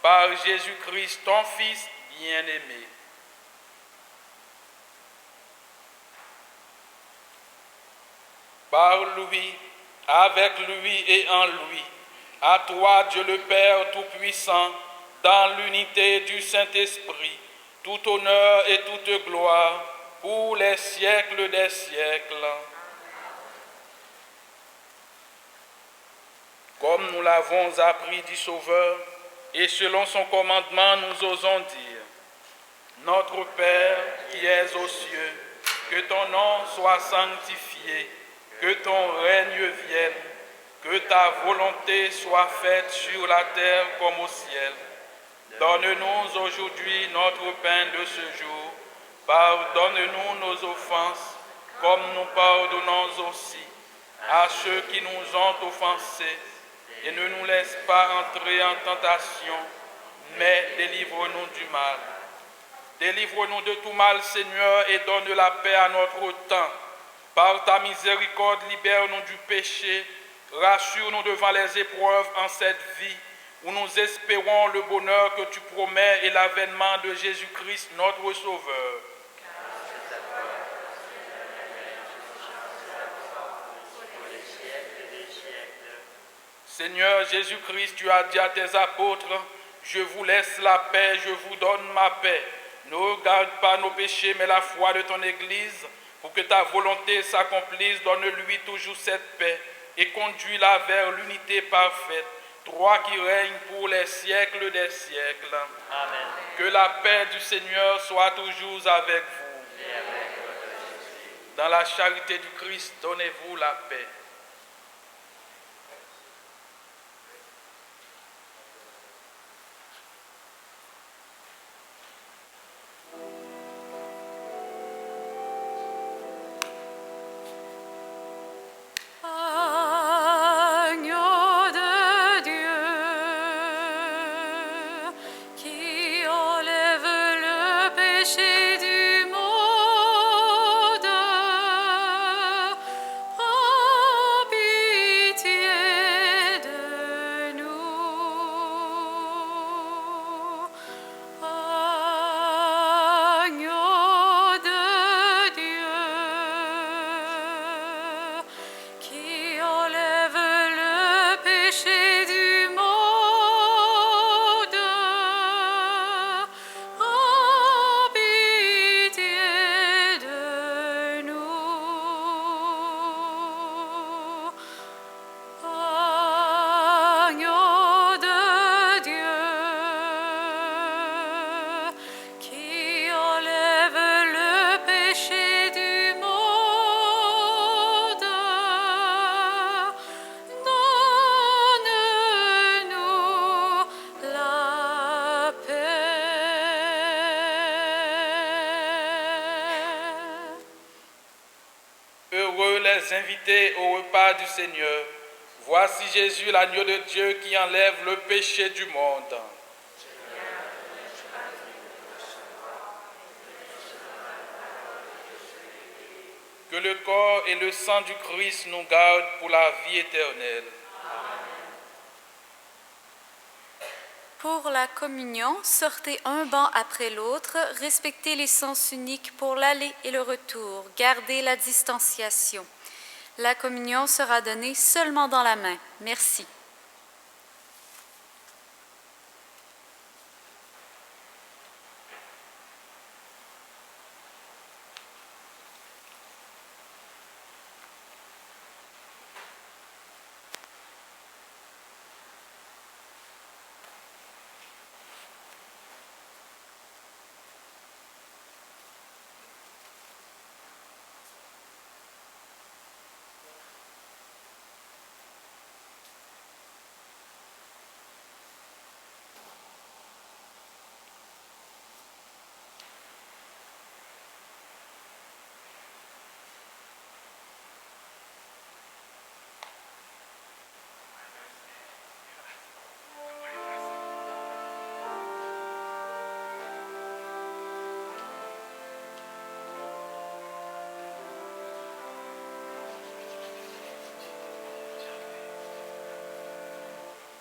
par Jésus-Christ, ton Fils bien-aimé. Par lui, avec lui et en lui, à toi, Dieu le Père Tout-Puissant, dans l'unité du Saint-Esprit, tout honneur et toute gloire, pour les siècles des siècles. Comme nous l'avons appris du Sauveur, et selon son commandement, nous osons dire, Notre Père qui es aux cieux, que ton nom soit sanctifié, que ton règne vienne, que ta volonté soit faite sur la terre comme au ciel. Donne-nous aujourd'hui notre pain de ce jour. Pardonne-nous nos offenses, comme nous pardonnons aussi à ceux qui nous ont offensés. Et ne nous laisse pas entrer en tentation, mais délivre-nous du mal. Délivre-nous de tout mal, Seigneur, et donne la paix à notre temps. Par ta miséricorde, libère-nous du péché, rassure-nous devant les épreuves en cette vie, où nous espérons le bonheur que tu promets et l'avènement de Jésus-Christ, notre Sauveur. Seigneur Jésus-Christ, tu as dit à tes apôtres, je vous laisse la paix, je vous donne ma paix. Ne regarde pas nos péchés, mais la foi de ton Église, pour que ta volonté s'accomplisse, donne-lui toujours cette paix et conduis-la vers l'unité parfaite, toi qui règnes pour les siècles des siècles. Amen. Que la paix du Seigneur soit toujours avec vous. Et avec votre esprit. Dans la charité du Christ, donnez-vous la paix. Oh les invités au repas du Seigneur. Voici Jésus, l'agneau de Dieu qui enlève le péché du monde. Que le corps et le sang du Christ nous gardent pour la vie éternelle. Pour la communion, sortez un banc après l'autre, respectez les sens uniques pour l'aller et le retour, gardez la distanciation. La communion sera donnée seulement dans la main. Merci.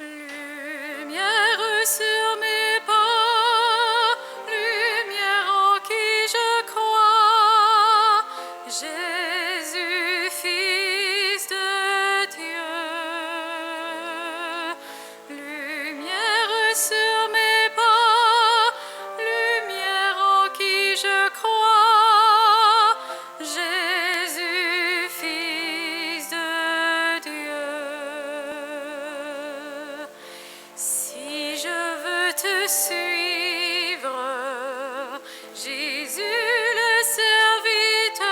Lumière sur mes pas, lumière en qui je crois, Jésus, Fils de Dieu. Lumière sur mes pas, lumière en qui je crois, Jésus, Fils de Dieu. Si je veux te suivre, Jésus le serviteur,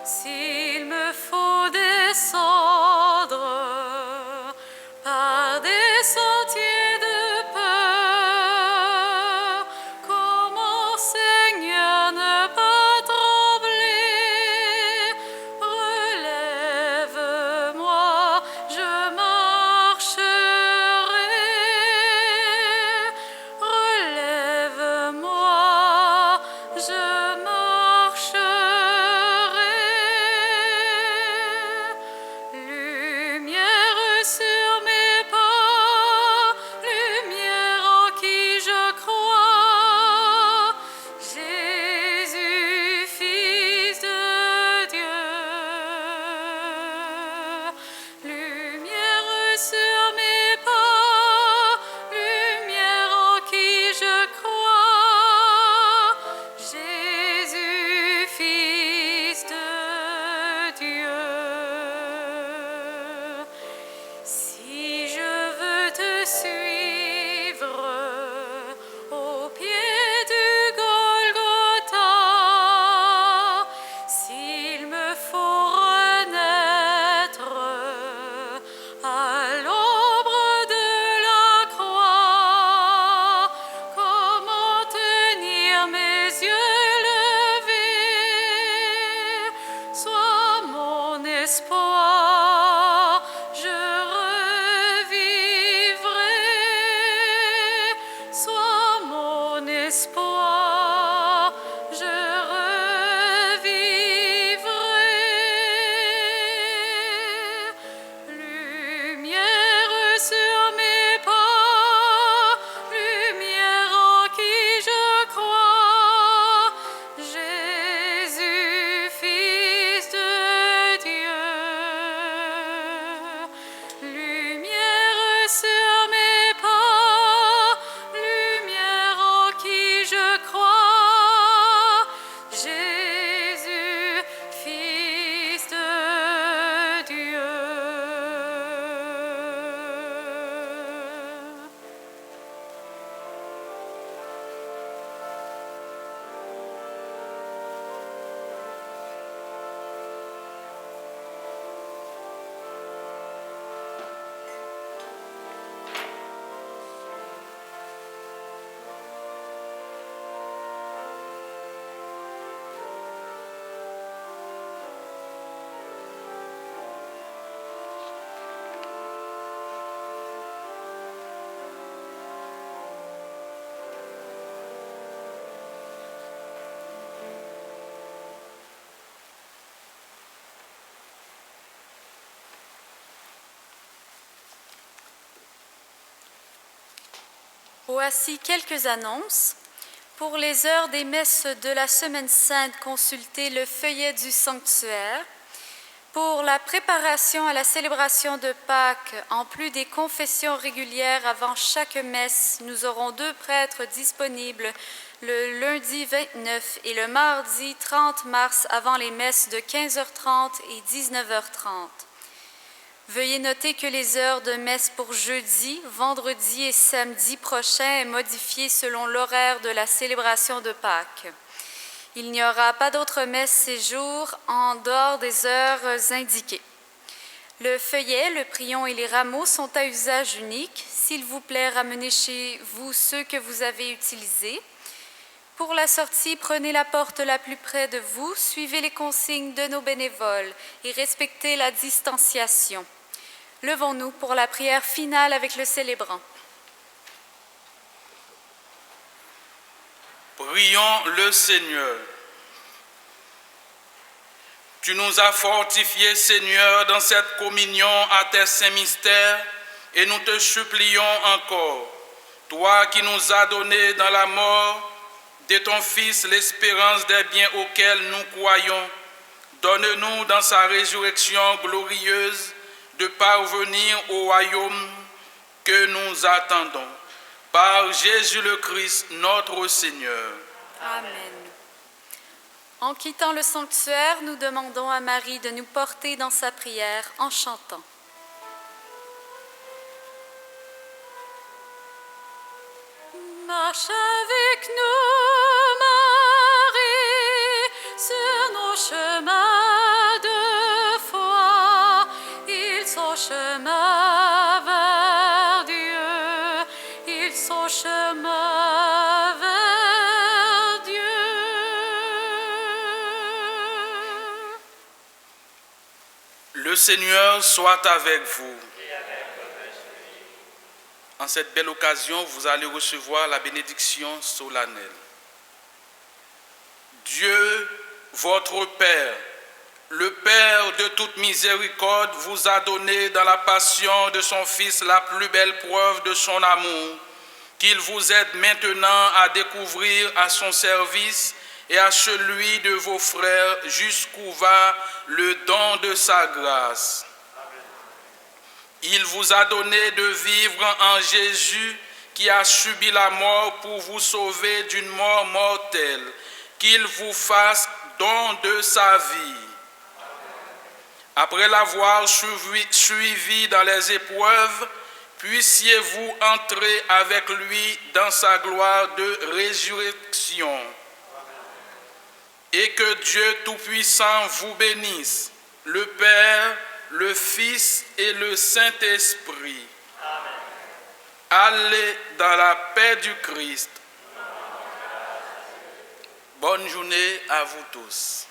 s'il me faut descendre par des sentiers de peur, comment Seigneur ne pas trembler? Relève-moi, je marcherai Voici quelques annonces. Pour les heures des messes de la Semaine Sainte, consultez le feuillet du sanctuaire. Pour la préparation à la célébration de Pâques, en plus des confessions régulières avant chaque messe, nous aurons 2 prêtres disponibles le lundi 29 et le mardi 30 mars avant les messes de 15h30 et 19h30. Veuillez noter que les heures de messe pour jeudi, vendredi et samedi prochains est modifiées selon l'horaire de la célébration de Pâques. Il n'y aura pas d'autres messes ces jours en dehors des heures indiquées. Le feuillet, le prion et les rameaux sont à usage unique. S'il vous plaît, ramenez chez vous ceux que vous avez utilisés. Pour la sortie, prenez la porte la plus près de vous, suivez les consignes de nos bénévoles et respectez la distanciation. Levons-nous pour la prière finale avec le célébrant. Prions le Seigneur. Tu nous as fortifiés, Seigneur, dans cette communion à tes saints mystères, et nous te supplions encore, toi qui nous as donné dans la mort de ton Fils l'espérance des biens auxquels nous croyons, donne-nous dans sa résurrection glorieuse de parvenir au royaume que nous attendons. Par Jésus le Christ, notre Seigneur. Amen. En quittant le sanctuaire, nous demandons à Marie de nous porter dans sa prière en chantant. Marche avec nous, Marie, sur nos chemins de foi. Ils sont chemin vers Dieu, ils sont chemin vers Dieu. Le Seigneur soit avec vous. En cette belle occasion, vous allez recevoir la bénédiction solennelle. Dieu, votre Père, le Père de toute miséricorde, vous a donné dans la passion de son Fils la plus belle preuve de son amour, qu'il vous aide maintenant à découvrir à son service et à celui de vos frères jusqu'où va le don de sa grâce. Il vous a donné de vivre en Jésus qui a subi la mort pour vous sauver d'une mort mortelle, qu'il vous fasse don de sa vie. Après l'avoir suivi dans les épreuves, puissiez-vous entrer avec lui dans sa gloire de résurrection. Et que Dieu Tout-Puissant vous bénisse, le Père, le Fils et le Saint-Esprit. Amen. Allez dans la paix du Christ. Bonne journée à vous tous.